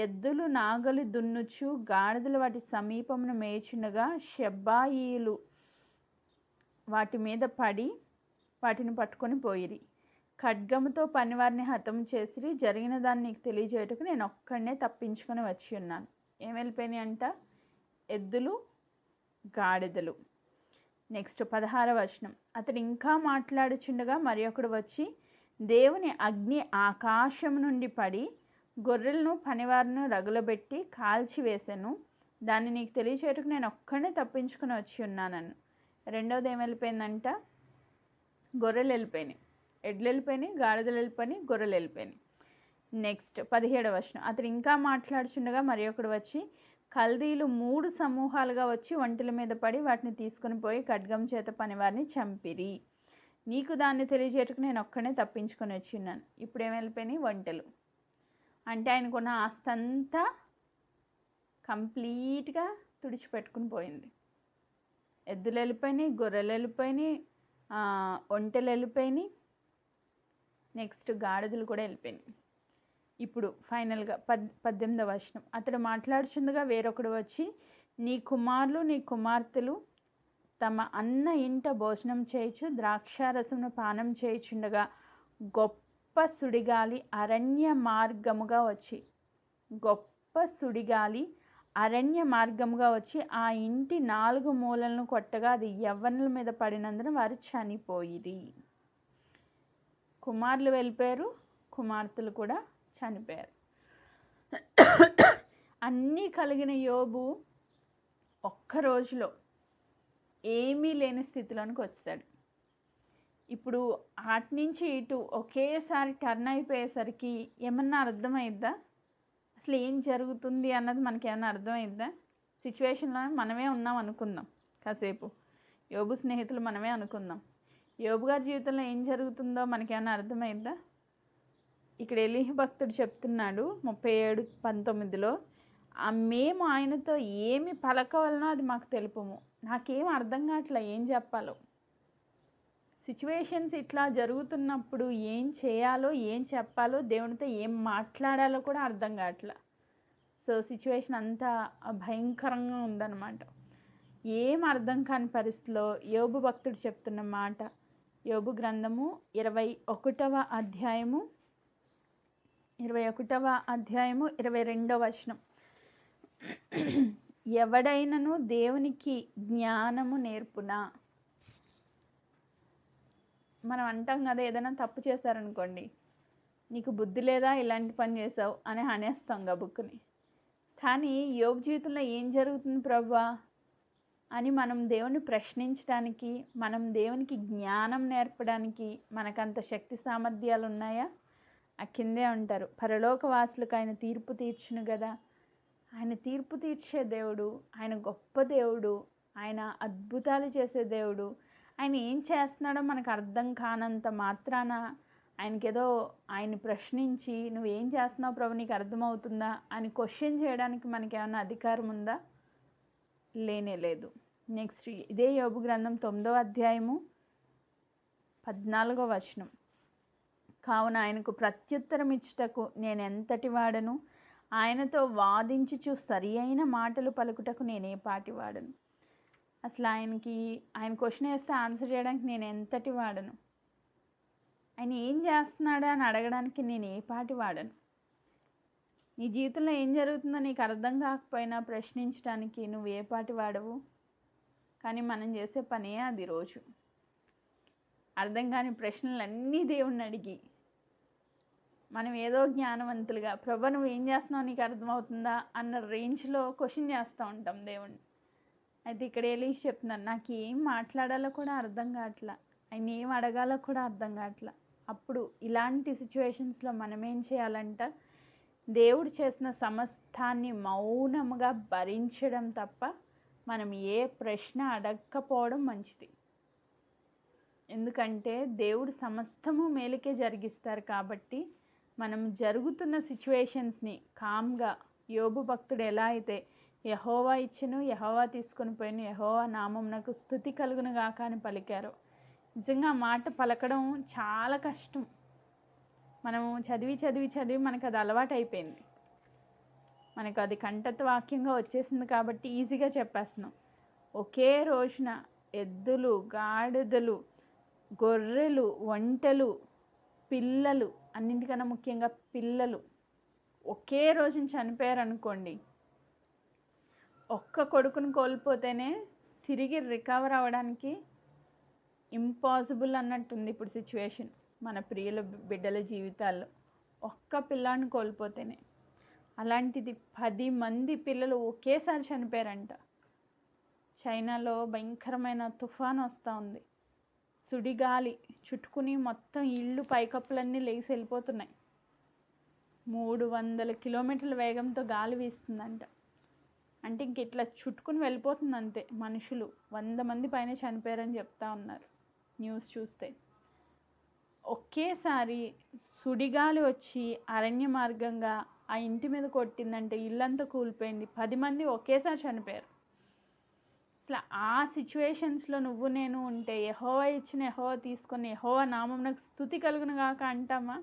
ఎద్దులు నాగలి దున్నుచు గాడిదలు వాటి సమీపమును మేయుచుండగా షెబ్బాయీలు వాటి మీద పడి వాటిని పట్టుకొని పోయిరి. ఖడ్గముతో పనివారిని హతము చేసిరి. జరిగిన దాన్ని నీకు తెలియజేయటకు నేను ఒక్కడనే తప్పించుకొని వచ్చి ఉన్నాను. ఏం వెళ్ళిపోయినాయి అంట? ఎద్దులు, గాడిదలు. నెక్స్ట్ 16వ వచనం. అతడు ఇంకా మాట్లాడుచుండగా మరి ఒకడు వచ్చి దేవుని అగ్ని ఆకాశం నుండి పడి గొర్రెలను పనివారిని రగులబెట్టి కాల్చివేశాను. దాన్ని నీకు తెలియచేయటకు నేను ఒక్కడనే తప్పించుకొని వచ్చి ఉన్నానను. రెండవది ఏం వెళ్ళిపోయిందంట? గొర్రెలు వెళ్ళిపోయినాయి, ఎడ్లు వెళ్ళిపోయినాయి, గాడిదలు వెళ్ళిపోయినాయి, గొర్రెలు వెళ్ళిపోయినాయి. నెక్స్ట్ 17వ వచనం. అతడు ఇంకా మాట్లాడుచుండగా మరి ఒకడు వచ్చి కల్దీలు 3 సమూహాలుగా వచ్చి ఒంటెల మీద పడి వాటిని తీసుకొని పోయి ఖడ్గం చేత పనివారిని చంపిరి. నీకు దాన్ని తెలియజేయటకు నేను ఒక్కనే తప్పించుకొని వచ్చి ఉన్నాను. ఇప్పుడు ఏం వెళ్ళిపోయినాయి? ఒంటెలు. అంటే ఆయనకున్న ఆస్తంతా కంప్లీట్గా తుడిచిపెట్టుకుని పోయింది. ఎద్దులు వెళ్ళిపోయినాయి, గొర్రెలు వెళ్ళిపోయినాయి, ఒంటెలు వెళ్ళిపోయినాయి, నెక్స్ట్ గాడిదలు కూడా వెళ్ళిపోయినాయి. ఇప్పుడు ఫైనల్గా 18వ వచనం. అతడు మాట్లాడుచుండగా వేరొకడు వచ్చి, నీ కుమారులు నీ కుమార్తెలు తమ అన్న ఇంట భోజనం చేయొచ్చు ద్రాక్షారసమును పానం చేయుచుండగా గొప్ప సుడిగాలి అరణ్య మార్గముగా వచ్చి, గొప్ప సుడిగాలి అరణ్య మార్గముగా వచ్చి ఆ ఇంటి 4 మూలలను కొట్టగా అది యవ్వనుల మీద పడినందున వారు చనిపోయిరి. కుమారులు వెళ్ళిపోయారు, కుమార్తెలు కూడా చనిపోయారు. అన్నీ కలిగిన యోబు ఒక్క రోజులో ఏమీ లేని స్థితిలోనికి వచ్చాడు. ఇప్పుడు అటు నుంచి ఇటు ఒకేసారి టర్న్ అయిపోయేసరికి ఏమన్నా అర్థమైద్దా? అసలు ఏం జరుగుతుంది అన్నది మనకి ఏమన్నా అర్థమైద్దా? సిచ్యువేషన్లో మనమే ఉన్నాం అనుకుందాం, కాసేపు యోబు స్నేహితులు మనమే అనుకుందాం. యోబు గారి జీవితంలో ఏం జరుగుతుందో మనకేమన్నా అర్థమైద్దా? ఇక్కడ ఎలీహు భక్తుడు చెప్తున్నాడు 37:19లో, మేము ఆయనతో ఏమి పలకవలనో అది మాకు తెలుపుము. నాకేం అర్థం కావట్లా ఏం చెప్పాలో. సిచ్యువేషన్స్ ఇట్లా జరుగుతున్నప్పుడు ఏం చేయాలో, ఏం చెప్పాలో, దేవునితో ఏం మాట్లాడాలో కూడా అర్థం కావట్లా. సో సిచ్యువేషన్ అంతా భయంకరంగా ఉందన్నమాట. ఏం అర్థం కాని పరిస్థితిలో యోబు భక్తుడు చెప్తున్న మాట, యోబు గ్రంథము 21వ అధ్యాయము 22వ వచనం. ఎవడైనను దేవునికి జ్ఞానము నేర్పునా. మనం అంటాం కదా, ఏదైనా తప్పు చేశారనుకోండి, నీకు బుద్ధి లేదా ఇలాంటి పని చేసావు అని అనేస్తాం గబుక్కుని. కానీ యోబు జీవితంలో ఏం జరుగుతుంది ప్రభువా అని మనం దేవుని ప్రశ్నించడానికి, మనం దేవునికి జ్ఞానం నేర్పడానికి మనకంత శక్తి సామర్థ్యాలు ఉన్నాయా? ఆ కిందే ఉంటారు, పరలోకవాసులకు ఆయన తీర్పు తీర్చును కదా. ఆయన తీర్పు తీర్చే దేవుడు, ఆయన గొప్ప దేవుడు, ఆయన అద్భుతాలు చేసే దేవుడు. ఆయన ఏం చేస్తున్నాడో మనకు అర్థం కానంత మాత్రాన ఆయనకేదో ఆయన్ని ప్రశ్నించి నువ్వేం చేస్తున్నావు ప్రభు నీకు అర్థమవుతుందా అని క్వశ్చన్ చేయడానికి మనకి ఏమైనా అధికారం ఉందా? లేనే లేదు. నెక్స్ట్ ఇదే యోబు గ్రంథం 9వ అధ్యాయము 14వ వచనం. కావున ఆయనకు ప్రత్యుత్తరం ఇచ్చుటకు నేను ఎంతటి వాడను, ఆయనతో వాదించుచు సరి అయిన మాటలు పలుకుటకు నేనే పాటి వాడను. అసలు ఆయన క్వశ్చన్ వేస్తే ఆన్సర్ చేయడానికి నేను ఎంతటి వాడను. ఆయన ఏం చేస్తున్నాడు అని అడగడానికి నేను ఏ పాటి వాడను. నీ జీవితంలో ఏం జరుగుతుందో నీకు అర్థం కాకపోయినా ప్రశ్నించడానికి నువ్వు ఏ పాటి వాడవు. కానీ మనం చేసే పనే అది. రోజు అర్థం కాని ప్రశ్నలన్నీ దేవుణ్ణి అడిగి మనం ఏదో జ్ఞానవంతులుగా, ప్రభు నువ్వు ఏం చేస్తున్నావు నీకు అర్థమవుతుందా అన్న రేంజ్లో క్వశ్చన్ చేస్తూ ఉంటాం దేవుణ్ణి. అయితే ఇక్కడ ఎలీషా చెప్తున్నాను, నాకు ఏం మాట్లాడాలో కూడా అర్థం కావట్లా, ఆయన ఏం అడగాలో కూడా అర్థం కావట్లా. అప్పుడు ఇలాంటి సిచ్యువేషన్స్లో మనం ఏం చేయాలంట, దేవుడు చేసిన సమస్తాన్ని మౌనముగా భరించడం తప్ప మనం ఏ ప్రశ్న అడగకపోవడం మంచిది. ఎందుకంటే దేవుడు సమస్తము మేలుకే జరిగిస్తారు కాబట్టి మనం జరుగుతున్న సిచ్యువేషన్స్ని కామ్గా, యోబు భక్తుడు ఎలా అయితే యెహోవా ఇచ్చెను, యెహోవా తీసుకొని పోయిన, యెహోవా నామమునకు స్తుతి కలుగును గాక అని పలికారు. నిజంగా మాట పలకడం చాలా కష్టం. మనము చదివి చదివి చదివి మనకు అది అలవాటు అయిపోయింది. మనకు అది కంఠత వాక్యంగా వచ్చేసింది కాబట్టి ఈజీగా చెప్పేస్తున్నాం. ఒకే రోజున ఎద్దులు, గాడిదలు, గొర్రెలు, ఒంటెలు, పిల్లలు, అన్నింటికన్నా ముఖ్యంగా పిల్లలు ఒకే రోజున చనిపోయారు అనుకోండి. ఒక్క కొడుకును కోల్పోతేనే తిరిగి రికవర్ అవ్వడానికి ఇంపాసిబుల్ అన్నట్టుంది ఇప్పుడు సిచ్యువేషన్ మన ప్రియుల బిడ్డల జీవితాల్లో. ఒక్క పిల్లాన్ని కోల్పోతేనే. అలాంటిది 10 మంది పిల్లలు ఒకేసారి చనిపోయారంట. చైనాలో భయంకరమైన తుఫాన్ వస్తూ ఉంది. సుడిగాలి చుట్టుకుని మొత్తం ఇళ్ళు పైకప్పులన్నీ లేచి వెళ్ళిపోతున్నాయి. 300 కిలోమీటర్ల వేగంతో గాలి వీస్తుందంట. అంటే ఇంక ఇట్లా చుట్టుకుని వెళ్ళిపోతుంది అంతే. మనుషులు 100 మంది పైన చనిపోయారని చెప్తా ఉన్నారు న్యూస్ చూస్తే. ఒకేసారి సుడిగాలి వచ్చి అరణ్య మార్గంగా ఆ ఇంటి మీద కొట్టిందంటే ఇల్లంతా కూలిపోయింది. 10 మంది ఒకేసారి చనిపోయారు. అసలు ఆ సిచ్యువేషన్స్లో నువ్వు నేను ఉంటే యెహోవా ఇచ్చిన యెహోవా తీసుకొని యెహోవా నామమునకు స్తుతి కలుగును గాక అంటామా?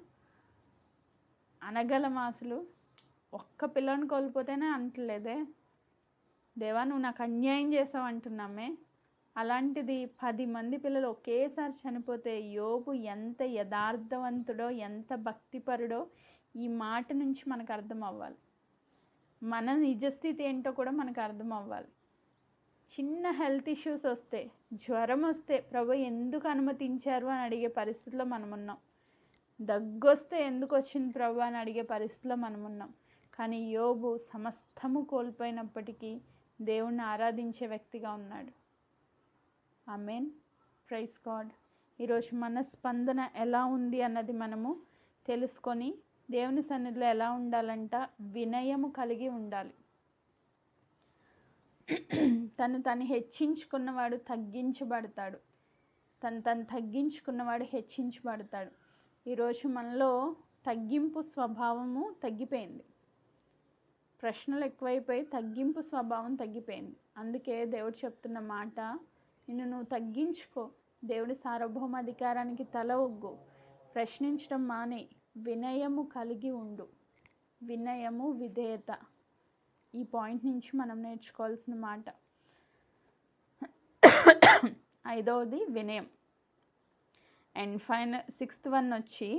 అనగలమా? అసలు ఒక్క పిల్లని కోల్పోతేనే అంటలేదే, దేవా నువ్వు నాకు అన్యాయం చేసావు అంటున్నామే. అలాంటిది 10 మంది పిల్లలు ఒకేసారి చనిపోతే యోబు ఎంత యథార్థవంతుడో, ఎంత భక్తిపరుడో ఈ మాట నుంచి మనకు అర్థం అవ్వాలి. మన నిజస్థితి ఏంటో కూడా మనకు అర్థం అవ్వాలి. చిన్న హెల్త్ ఇష్యూస్ వస్తే, జ్వరం వస్తే ప్రభు ఎందుకు అనుమతించారు అని అడిగే పరిస్థితిలో మనం ఉన్నాం. దగ్గొస్తే ఎందుకు వచ్చింది ప్రభు అని అడిగే పరిస్థితిలో మనం ఉన్నాం. కానీ యోబు సమస్తము కోల్పోయినప్పటికీ దేవుణ్ణి ఆరాధించే వ్యక్తిగా ఉన్నాడు. ఆమేన్. Praise God. ఈరోజు మన స్పందన ఎలా ఉంది అన్నది మనము తెలుసుకొని దేవుని సన్నిధిలో ఎలా ఉండాలంట, వినయము కలిగి ఉండాలి. తను హెచ్చించుకున్నవాడు తగ్గించబడతాడు, తను తగ్గించుకున్నవాడు హెచ్చించబడతాడు. ఈరోజు మనలో తగ్గింపు స్వభావము తగ్గిపోయింది. ప్రశ్నలు ఎక్కువైపోయి తగ్గింపు స్వభావం తగ్గిపోయింది. అందుకే దేవుడు చెప్తున్న మాట, నువ్వు తగ్గించుకో, దేవుడి సార్వభౌమాధికారానికి తల ఒగ్గు, ప్రశ్నించడం మానే, వినయము కలిగి ఉండు. వినయము, విధేయత, ఈ పాయింట్ నుంచి మనం నేర్చుకోవాల్సిన మాట. 5వది వినయం. అండ్ 6th వన్ వచ్చి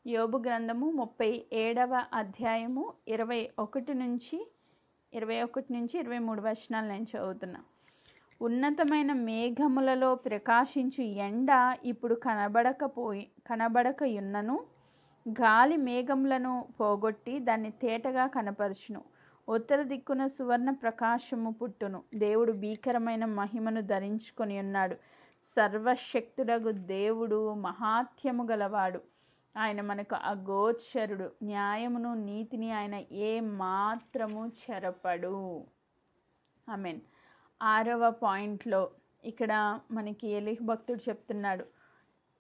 యోబు గ్రంథము 37వ అధ్యాయము 21 నుంచి 23 వచనాలు నేను చదువుతున్నా. ఉన్నతమైన మేఘములలో ప్రకాశించు ఎండ ఇప్పుడు కనబడకయున్నను, గాలి మేఘములను పోగొట్టి దాన్ని తేటగా కనపరచును. ఉత్తర దిక్కున సువర్ణ ప్రకాశము పుట్టును. దేవుడు భీకరమైన మహిమను ధరించుకొని ఉన్నాడు. సర్వశక్తుడగు దేవుడు మహాత్యము గలవాడు. ఆయన మనకు అగోచరుడు. న్యాయమును నీతిని ఆయన ఏ మాత్రము చెరపడు. ఆమేన్. 6వ పాయింట్లో ఇక్కడ మనకి ఎలీహు భక్తుడు చెప్తున్నాడు,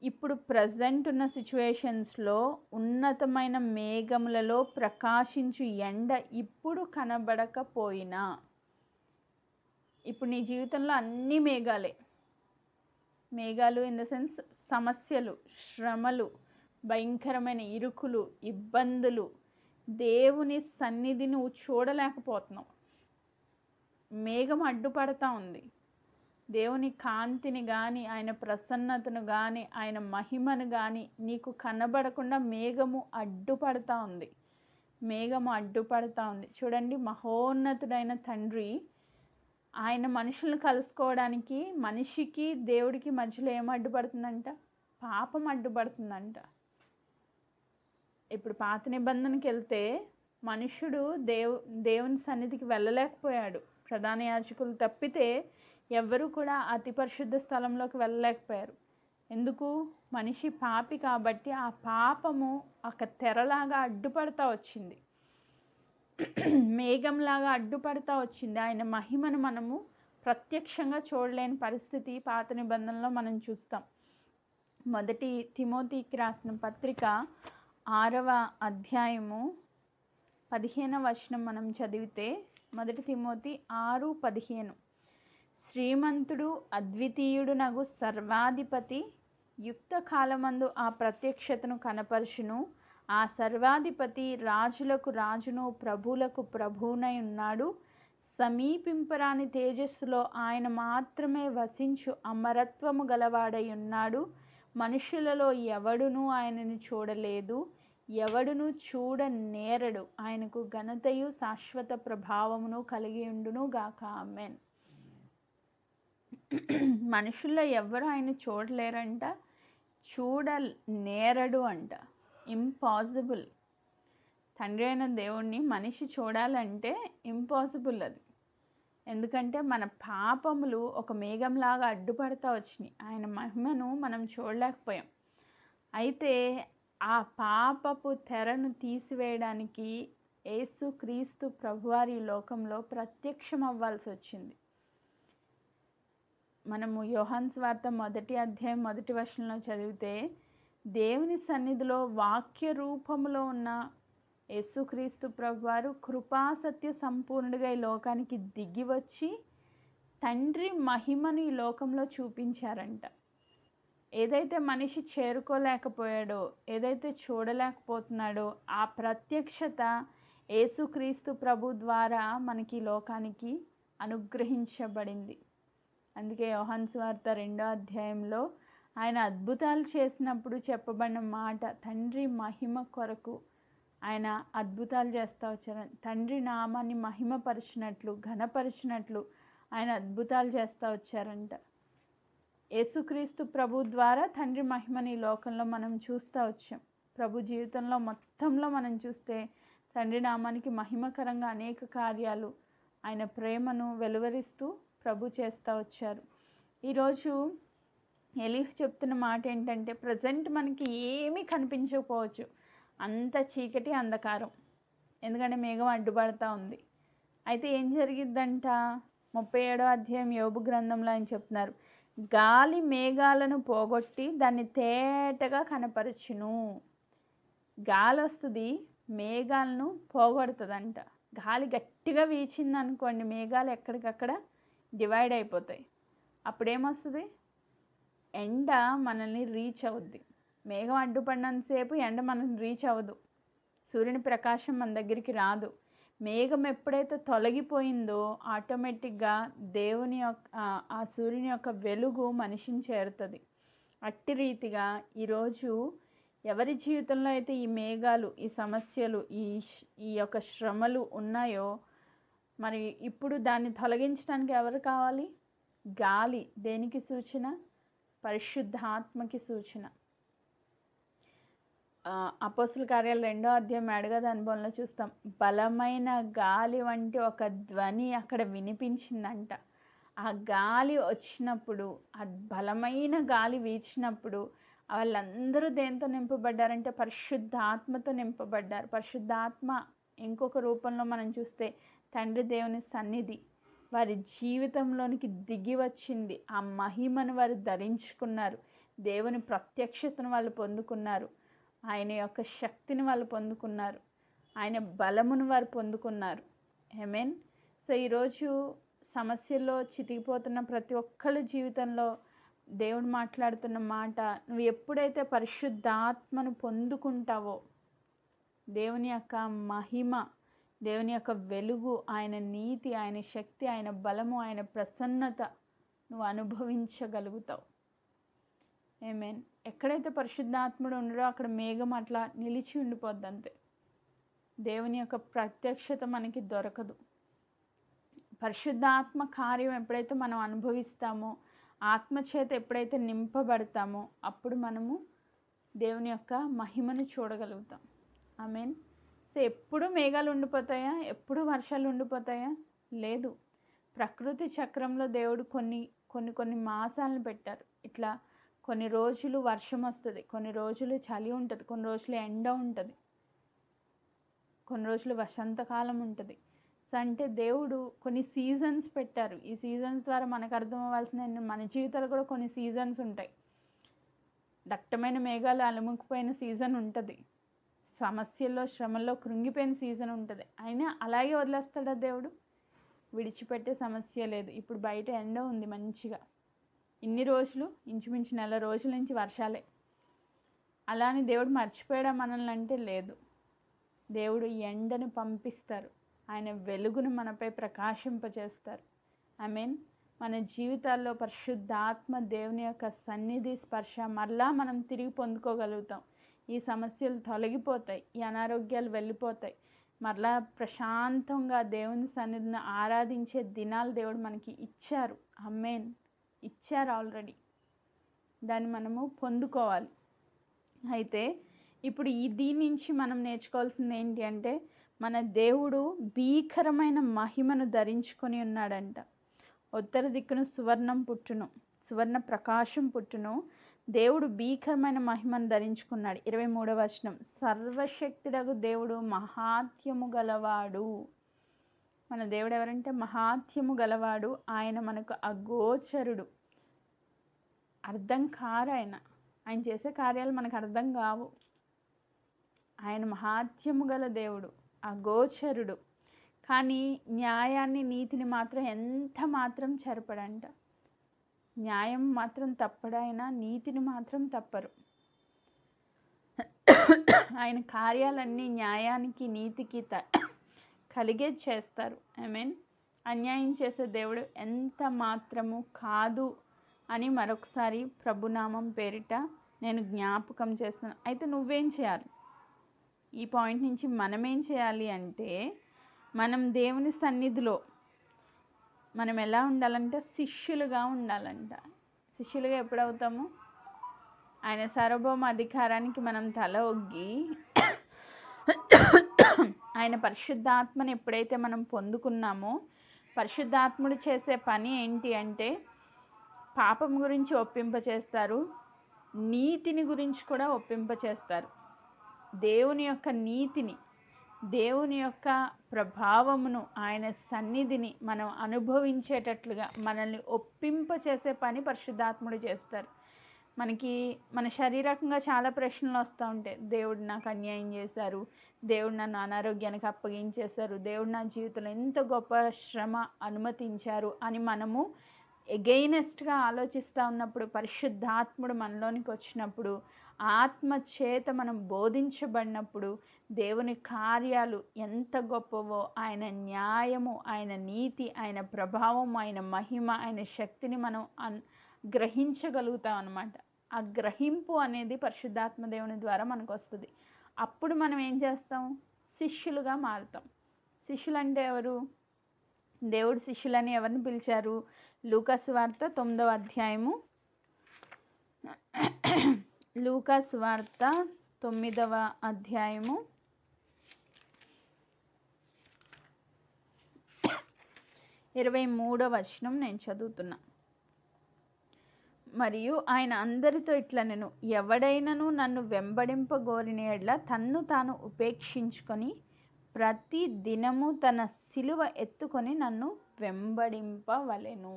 ఇప్పుడు ప్రజెంట్ ఉన్న సిచ్యువేషన్స్లో ఉన్నతమైన మేఘములలో ప్రకాశించు ఎండ ఇప్పుడు కనబడకపోయినా, ఇప్పుడు నీ జీవితంలో అన్ని మేఘాలు ఇన్ ద సెన్స్ సమస్యలు, శ్రమలు, భయంకరమైన ఇరుకులు, ఇబ్బందులు, దేవుని సన్నిధి నువ్వు చూడలేకపోతున్నావు. మేఘం అడ్డుపడతా ఉంది. దేవుని కాంతిని కానీ, ఆయన ప్రసన్నతను కానీ, ఆయన మహిమను కానీ నీకు కనబడకుండా మేఘము అడ్డుపడతా ఉంది. మేఘము అడ్డుపడతా ఉంది. చూడండి, మహోన్నతుడైన తండ్రి ఆయన మనుషులను కలుసుకోవడానికి మనిషికి దేవుడికి మధ్యలో ఏం అడ్డుపడుతుందంట? పాపం అడ్డుపడుతుందంట. ఇప్పుడు పాత నిబంధనకి వెళ్తే మనుషుడు దేవుని సన్నిధికి వెళ్ళలేకపోయాడు. ప్రధాన యాజకులు తప్పితే ఎవ్వరూ కూడా అతి పరిశుద్ధ స్థలంలోకి వెళ్ళలేకపోయారు. ఎందుకు? మనిషి పాపి కాబట్టి ఆ పాపము ఒక తెరలాగా అడ్డుపడతా వచ్చింది, మేఘంలాగా అడ్డుపడతా వచ్చింది. ఆయన మహిమను మనము ప్రత్యక్షంగా చూడలేని పరిస్థితి పాత నిబంధనలో మనం చూస్తాం. మొదటి తిమోతికి రాసిన పత్రిక 6వ అధ్యాయము 15వ వచనం మనం చదివితే, మొదటి తిమోతి 6:15, శ్రీమంతుడు అద్వితీయుడునగు సర్వాధిపతి యుక్త కాలమందు ఆ ప్రత్యక్షతను కనపరుచును. ఆ సర్వాధిపతి రాజులకు రాజును ప్రభువులకు ప్రభువునై ఉన్నాడు. సమీపింపరాని తేజస్సులో ఆయన మాత్రమే వసించు అమరత్వము గలవాడై ఉన్నాడు. మనుషులలో ఎవడునూ ఆయనను చూడలేదు, ఎవడును చూడనేరడు. ఆయనకు ఘనతయు శాశ్వత ప్రభావమును కలిగి ఉండును గాక. ఆమేన్. మనుషుల్లో ఎవరు ఆయన చూడలేరంట, చూడనేరడు అంట. ఇంపాసిబుల్. తండ్రి అయిన దేవుణ్ణి మనిషి చూడాలంటే ఇంపాసిబుల్ అది. ఎందుకంటే మన పాపములు ఒక మేఘంలాగా అడ్డుపడతా వచ్చినాయి. ఆయన మహిమను మనం చూడలేకపోయాం. అయితే ఆ పాపపు తెరను తీసివేయడానికి యేసుక్రీస్తు ప్రభువారి లోకంలో ప్రత్యక్షం అవ్వాల్సి వచ్చింది. మనము యోహాను సువార్త 1వ అధ్యాయం 1వ వచనంలో చదివితే, దేవుని సన్నిధిలో వాక్య రూపంలో ఉన్న యేసుక్రీస్తు ప్రభువారు కృపాసత్య సంపూర్ణుడిగా ఈ లోకానికి దిగి వచ్చి తండ్రి మహిమను ఈ లోకంలో చూపించారంట. ఏదైతే మనిషి చేరుకోలేకపోయాడో, ఏదైతే చూడలేకపోతున్నాడో, ఆ ప్రత్యక్షత యేసుక్రీస్తు ప్రభు ద్వారా మనకి లోకానికి అనుగ్రహించబడింది. అందుకే యోహాను సువార్త 2వ అధ్యాయంలో ఆయన అద్భుతాలు చేసినప్పుడు చెప్పబడిన మాట, తండ్రి మహిమ కొరకు ఆయన అద్భుతాలు చేస్తూ వచ్చారు. తండ్రి నామాన్ని మహిమపరిచినట్లు, ఘనపరిచినట్లు ఆయన అద్భుతాలు చేస్తూ వచ్చారంట. యేసుక్రీస్తు ప్రభు ద్వారా తండ్రి మహిమని ఈ లోకంలో మనం చూస్తూ వచ్చాం. ప్రభు జీవితంలో మొత్తంలో మనం చూస్తే తండ్రి నామానికి మహిమకరంగా అనేక కార్యాలు, ఆయన ప్రేమను వెలువరిస్తూ ప్రభు చేస్తూ వచ్చారు. ఈరోజు ఎలీహు చెప్తున్న మాట ఏంటంటే, ప్రజెంట్ మనకి ఏమీ కనిపించకపోవచ్చు, అంత చీకటి అంధకారం, ఎందుకంటే మేఘం అడ్డుపడతా ఉంది. అయితే ఏం జరిగిద్దంట? 37వ అధ్యాయం యోబు గ్రంథంలో ఆయన చెప్తున్నారు, గాలి మేఘాలను పోగొట్టి దాన్ని తేటగా కనపరచును. గాలి వస్తుంది, మేఘాలను పోగొడుతుందంట. గాలి గట్టిగా వీచింది అనుకోండి, మేఘాలు ఎక్కడికక్కడ డివైడ్ అయిపోతాయి. అప్పుడేమొస్తుంది? ఎండ మనల్ని రీచ్ అవుద్ది. మేఘం అడ్డుపడినంతసేపు ఎండ మనల్ని రీచ్ అవ్వదు, సూర్యుని ప్రకాశం మన దగ్గరికి రాదు. మేఘం ఎప్పుడైతే తొలగిపోయిందో ఆటోమేటిక్గా దేవుని యొక్క ఆ సూర్యుని యొక్క వెలుగు మనిషిని చేరుతుంది. అట్టి రీతిగా ఈరోజు ఎవరి జీవితంలో అయితే ఈ మేఘాలు, ఈ సమస్యలు, ఈ యొక్క శ్రమలు ఉన్నాయో, మరి ఇప్పుడు దాన్ని తొలగించడానికి ఎవరు కావాలి? గాలి. దేనికి సూచన? పరిశుద్ధాత్మకి సూచన. అపోస్తుల కార్యాలు 2వ అధ్యాయం 7వ అనుభవంలో చూస్తాం, బలమైన గాలి వంటి ఒక ధ్వని అక్కడ వినిపించిందంట. ఆ గాలి వచ్చినప్పుడు, ఆ బలమైన గాలి వీచినప్పుడు వాళ్ళందరూ దేంతో నింపబడ్డారంటే పరిశుద్ధాత్మతో నింపబడ్డారు. పరిశుద్ధాత్మ ఇంకొక రూపంలో మనం చూస్తే తండ్రి దేవుని సన్నిధి వారి జీవితంలోనికి దిగి వచ్చింది. ఆ మహిమను వారు ధరించుకున్నారు. దేవుని ప్రత్యక్షతను వాళ్ళు పొందుకున్నారు. ఆయన యొక్క శక్తిని వాళ్ళు పొందుకున్నారు. ఆయన బలమును వారు పొందుకున్నారు. ఆమేన్. సో ఈరోజు సమస్యల్లో చితికిపోతున్న ప్రతి ఒక్కళ్ళ జీవితంలో దేవుడు మాట్లాడుతున్న మాట, నువ్వు ఎప్పుడైతే పరిశుద్ధాత్మను పొందుకుంటావో, దేవుని యొక్క మహిమ, దేవుని యొక్క వెలుగు, ఆయన నీతి, ఆయన శక్తి, ఆయన బలము, ఆయన ప్రసన్నత నువ్వు అనుభవించగలుగుతావు. ఆమేన్. ఎక్కడైతే పరిశుద్ధాత్ముడు ఉండడో అక్కడ మేఘం అట్లా నిలిచి ఉండిపోద్ది అంతే. దేవుని యొక్క ప్రత్యక్షత మనకి దొరకదు. పరిశుద్ధాత్మ కార్యం ఎప్పుడైతే మనం అనుభవిస్తామో, ఆత్మచేత ఎప్పుడైతే నింపబడతామో అప్పుడు మనము దేవుని యొక్క మహిమను చూడగలుగుతాం. ఆమేన్. సో ఎప్పుడు మేఘాలు ఉండిపోతాయా? ఎప్పుడు వర్షాలు ఉండిపోతాయా? లేదు. ప్రకృతి చక్రంలో దేవుడు కొన్ని మాసాలను పెట్టారు. ఇట్లా కొన్ని రోజులు వర్షం వస్తుంది, కొన్ని రోజులు చలి ఉంటుంది, కొన్ని రోజులు ఎండ ఉంటుంది, కొన్ని రోజులు వసంతకాలం ఉంటుంది. సో అంటే దేవుడు కొన్ని సీజన్స్ పెట్టారు. ఈ సీజన్స్ ద్వారా మనకు అర్థం అవ్వాల్సిన మన జీవితాలు కూడా కొన్ని సీజన్స్ ఉంటాయి. దట్టమైన మేఘాలు అలుముకుపోయిన సీజన్ ఉంటుంది, సమస్యల్లో శ్రమల్లో కృంగిపోయిన సీజన్ ఉంటుంది. అయినా అలాగే వదిలేస్తాడా దేవుడు? విడిచిపెట్టే సమస్య లేదు. ఇప్పుడు బయట ఎండ ఉంది మంచిగా, ఇన్ని రోజులు ఇంచుమించు నెల రోజుల నుంచి వర్షాలే. అలా అని దేవుడు మర్చిపోయాడా మనల్ని అంటే లేదు. దేవుడు ఎండను పంపిస్తారు, ఆయన వెలుగును మనపై ప్రకాశింపజేస్తారు. ఆమేన్. మన జీవితాల్లో పరిశుద్ధాత్మ దేవుని యొక్క సన్నిధి స్పర్శ మరలా మనం తిరిగి పొందుకోగలుగుతాం. ఈ సమస్యలు తొలగిపోతాయి, ఈ అనారోగ్యాలు వెళ్ళిపోతాయి. మరలా ప్రశాంతంగా దేవుని సన్నిధిని ఆరాధించే దినాలు దేవుడు మనకి ఇచ్చారు. ఆమేన్. ఇచ్చారు ఆల్రెడీ. దాన్ని మనము పొందుకోవాలి. అయితే ఇప్పుడు దీని నుంచి మనం నేర్చుకోవాల్సింది ఏంటి అంటే, మన దేవుడు భీకరమైన మహిమను ధరించుకొని ఉన్నాడంట. ఉత్తర దిక్కున సువర్ణ ప్రకాశం పుట్టును. దేవుడు భీకరమైన మహిమను ధరించుకున్నాడు. 23వ వచనం, సర్వశక్తుడగు దేవుడు మహాత్యము గలవాడు. మన దేవుడు ఎవరంటే మహాత్యము గలవాడు. ఆయన మనకు అగోచరుడు, అర్థం కారు. ఆయన చేసే కార్యాలు మనకు అర్థం కావు. ఆయన మహాత్యము గల దేవుడు, అగోచరుడు. కానీ న్యాయాన్ని నీతిని మాత్రం ఎంత మాత్రం చెరపడంట. న్యాయం మాత్రం తప్పడైనా నీతిని మాత్రం తప్పరు. ఆయన కార్యాలన్నీ న్యాయానికి నీతికి కలిగే చేస్తారు. ఆమేన్. అన్యాయం చేసే దేవుడు ఎంత మాత్రము కాదు అని మరొకసారి ప్రభునామం పేరిట నేను జ్ఞాపకం చేస్తున్నాను. అయితే నువ్వేం చేయాలి? ఈ పాయింట్ నుంచి మనమేం చేయాలి అంటే, మనం దేవుని సన్నిధిలో మనం ఎలా ఉండాలంటే శిష్యులుగా ఉండాలంట. శిష్యులుగా ఎప్పుడవుతాము? ఆయన సార్వభౌమ అధికారానికి మనం తల ఒగ్గి ఆయన పరిశుద్ధాత్మని ఎప్పుడైతే మనం పొందుకున్నామో, పరిశుద్ధాత్ముడు చేసే పని ఏంటి అంటే పాపం గురించి ఒప్పింపచేస్తారు, నీతిని గురించి కూడా ఒప్పింపచేస్తారు. దేవుని యొక్క నీతిని, దేవుని యొక్క ప్రభావమును, ఆయన సన్నిధిని మనం అనుభవించేటట్లుగా మనల్ని ఒప్పింపచేసే పని పరిశుద్ధాత్ముడు చేస్తారు. మన శారీరకంగా చాలా ప్రశ్నలు వస్తూ ఉంటాయి. దేవుడు నాకు అన్యాయం చేశారు, దేవుడు నన్ను అనారోగ్యానికి అప్పగించేశారు, దేవుడు నా జీవితంలో ఎంత గొప్ప శ్రమ అనుమతించారు అని మనము ఎగైనెస్ట్గా ఆలోచిస్తూ ఉన్నప్పుడు, పరిశుద్ధాత్ముడు మనలోనికి వచ్చినప్పుడు, ఆత్మ చేత మనం బోధించబడినప్పుడు దేవుని కార్యాలు ఎంత గొప్పవో, ఆయన న్యాయము, ఆయన నీతి, ఆయన ప్రభావం, ఆయన మహిమ, ఆయన శక్తిని మనం గ్రహించగలుగుతాం అన్నమాట. ఆ గ్రహింపు అనేది పరిశుద్ధాత్మ దేవుని ద్వారా మనకు వస్తుంది. అప్పుడు మనం ఏం చేస్తాం? శిష్యులుగా మారుతాం. శిష్యులు అంటే ఎవరు? దేవుడు శిష్యులని ఎవరిని పిలిచారు? లూకా సువార్త 9వ అధ్యాయము, లూకా సువార్త 9వ అధ్యాయము 23వ వచనం నేను చదువుతున్నా. మరియు ఆయన అందరితో ఇట్లా, నేను ఎవడైనను నన్ను వెంబడింపగోరిన యెడల తన్ను తాను ఉపేక్షించుకొని ప్రతి దినము తన సిలువ ఎత్తుకొని నన్ను వెంబడింపవలెను.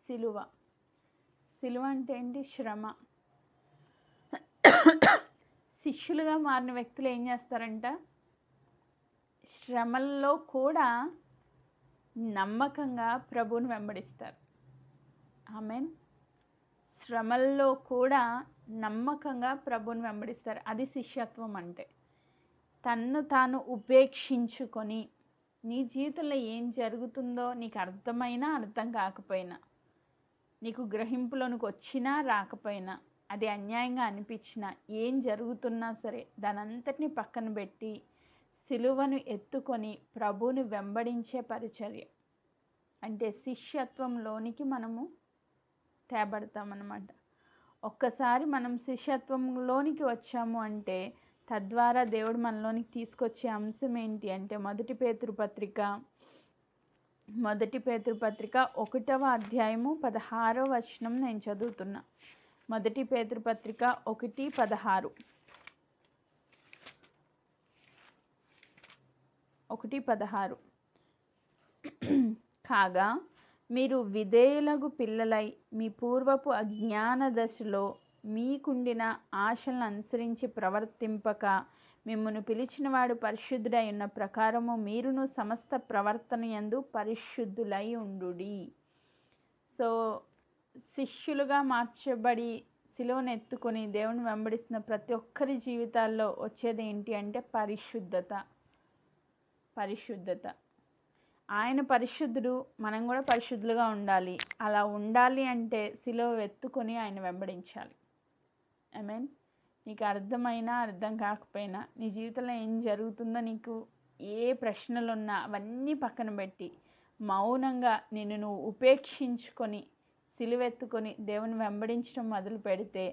సిలువ అంటే ఏంటి? శ్రమ. శిష్యులుగా మారిన వ్యక్తులు ఏం చేస్తారంట? శ్రమల్లో కూడా నమ్మకంగా ప్రభువుని వెంబడిస్తారు. ఆమేన్. శ్రమల్లో కూడా నమ్మకంగా ప్రభువుని వెంబడిస్తారు. అది శిష్యత్వం అంటే. తన్ను తాను ఉపేక్షించుకొని, నీ జీవితంలో ఏం జరుగుతుందో నీకు అర్థమైనా అర్థం కాకపోయినా, నీకు గ్రహింపులోనికి వచ్చినా రాకపోయినా, అది అన్యాయంగా అనిపించినా, ఏం జరుగుతున్నా సరే దానంతటిని పక్కన పెట్టి సిలువను ఎత్తుకొని ప్రభువుని వెంబడించే పరిచర్య అంటే శిష్యత్వంలోనికి మనము తేబడతామన్నమాట. ఒక్కసారి మనం శిష్యత్వంలోనికి వచ్చాము అంటే తద్వారా దేవుడు మనలోనికి తీసుకొచ్చే అంశం ఏంటి అంటే మొదటి పేతురు పత్రిక 1వ అధ్యాయము 16వ వచనం నేను చదువుతున్నా. మొదటి పేతురు పత్రిక 1:16. 1:16 కాగా మీరు విధేయులగు పిల్లలై మీ పూర్వపు అజ్ఞాన దశలో మీకుండిన ఆశలను అనుసరించి ప్రవర్తింపక మిమ్మును పిలిచినవాడు పరిశుద్ధుడై ఉన్న ప్రకారము మీరును సమస్త ప్రవర్తన యందు పరిశుద్ధులై ఉండుడి. సో శిష్యులుగా మార్చబడి సిలువను ఎత్తుకొని దేవుని వెంబడిస్తున్న ప్రతి ఒక్కరి జీవితాల్లో వచ్చేది ఏంటి అంటే పరిశుద్ధత. ఆయన పరిశుద్ధుడు, మనం కూడా పరిశుద్ధులుగా ఉండాలి. అలా ఉండాలి అంటే సిలువ ఎత్తుకొని ఆయన వెంబడించాలి. ఐ మీన్ నీకు అర్థమైనా అర్థం కాకపోయినా నీ జీవితంలో ఏం జరుగుతుందో, నీకు ఏ ప్రశ్నలు ఉన్నా అవన్నీ పక్కన పెట్టి మౌనంగా నిన్ను నువ్వు ఉపేక్షించుకొని సిలువెత్తుకొని దేవుని వెంబడించడం మొదలు పెడితే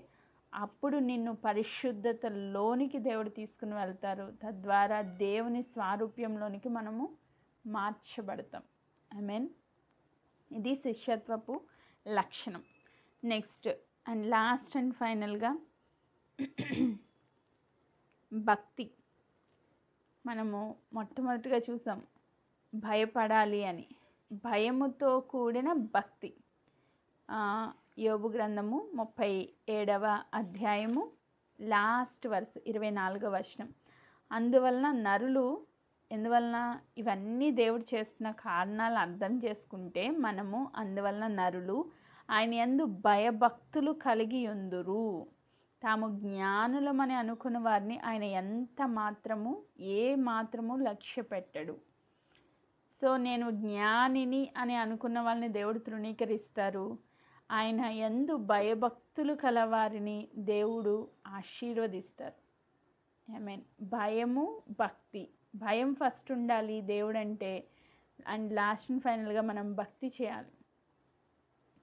అప్పుడు నిన్ను పరిశుద్ధతలోనికి దేవుడు తీసుకుని వెళ్తారు. తద్వారా దేవుని స్వారూప్యంలోనికి మనము మార్చబడతాం. ఐ మీన్ ఇది శిష్యత్వపు లక్షణం. నెక్స్ట్ అండ్ లాస్ట్ అండ్ ఫైనల్గా భక్తి. మనము మొట్టమొదటిగా చూసాం భయపడాలి అని. భయముతో కూడిన భక్తి. యోబు గ్రంథము 37వ అధ్యాయము లాస్ట్ వర్స్ 24వ వచనం. ఎందువలన ఇవన్నీ దేవుడు చేస్తున్న కారణాలు అర్థం చేసుకుంటే అందువలన నరులు ఆయన యందు భయభక్తులు కలిగి ఉందురు. తాము జ్ఞానులమని అనుకున్న వారిని ఆయన ఏ మాత్రము లక్ష్య పెట్టడు. సో నేను జ్ఞానిని అని అనుకున్న వాళ్ళని దేవుడు తృణీకరిస్తారు. ఆయన యందు భయభక్తులు కలవారిని దేవుడు ఆశీర్వదిస్తారు. ఐ మీన్ భయము, భక్తి. భయం ఫస్ట్ ఉండాలి దేవుడు అంటే. అండ్ లాస్ట్ అండ్ ఫైనల్గా మనం భక్తి చేయాలి.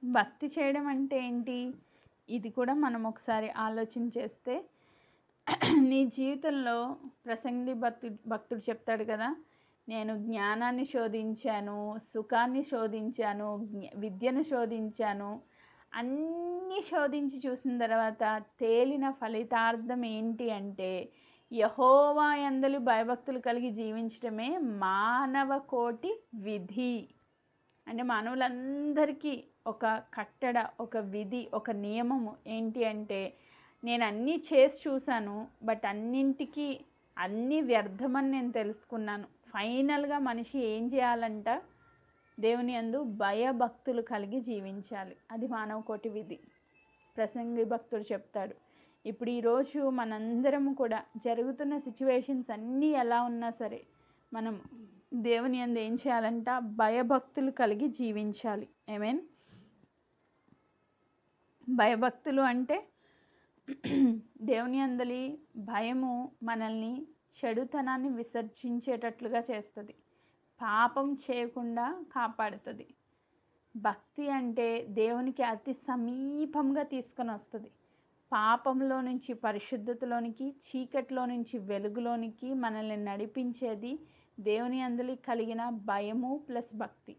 భక్తి చేయడం అంటే ఏంటి? ఇది కూడా మనం ఒకసారి ఆలోచన చేస్తే నీ జీవితంలో ప్రసంగి భక్తుడు చెప్తాడు కదా, నేను జ్ఞానాన్ని శోధించాను, సుఖాన్ని శోధించాను, విద్యను శోధించాను, అన్నీ శోధించి చూసిన తర్వాత తేలిన ఫలితార్థం ఏంటి అంటే యెహోవా యందు భయభక్తులు కలిగి జీవించడమే మానవ కోటి విధి. అంటే మానవులందరికీ ఒక కట్టడ, ఒక విధి, ఒక నియమము ఏంటి అంటే నేను అన్నీ చేసి చూశాను, బట్ అన్నీ వ్యర్థమని నేను తెలుసుకున్నాను. ఫైనల్గా మనిషి ఏం చేయాలంట? దేవుని యందు భయభక్తులు కలిగి జీవించాలి. అది మానవ కోటి విధి. ప్రసంగి భక్తుడు చెప్తాడు. ఇప్పుడు ఈరోజు మనందరము కూడా జరుగుతున్న సిచ్యువేషన్స్ అన్నీ ఎలా ఉన్నా సరే మనం దేవుని యందు ఏం చేయాలంట? భయభక్తులు కలిగి జీవించాలి. ఐ మీన్ భయభక్తులు అంటే దేవుని యందలి భయము మనల్ని చెడుతనాన్ని విసర్జించేటట్లుగా చేస్తుంది, పాపం చేయకుండా కాపాడుతుంది. భక్తి అంటే దేవునికి అతి సమీపంగా తీసుకొని వస్తుంది. పాపంలో నుంచి పరిశుద్ధతలోనికి, చీకటిలో నుంచి వెలుగులోనికి మనల్ని నడిపించేది దేవుని యందలి కలిగిన భయము ప్లస్ భక్తి.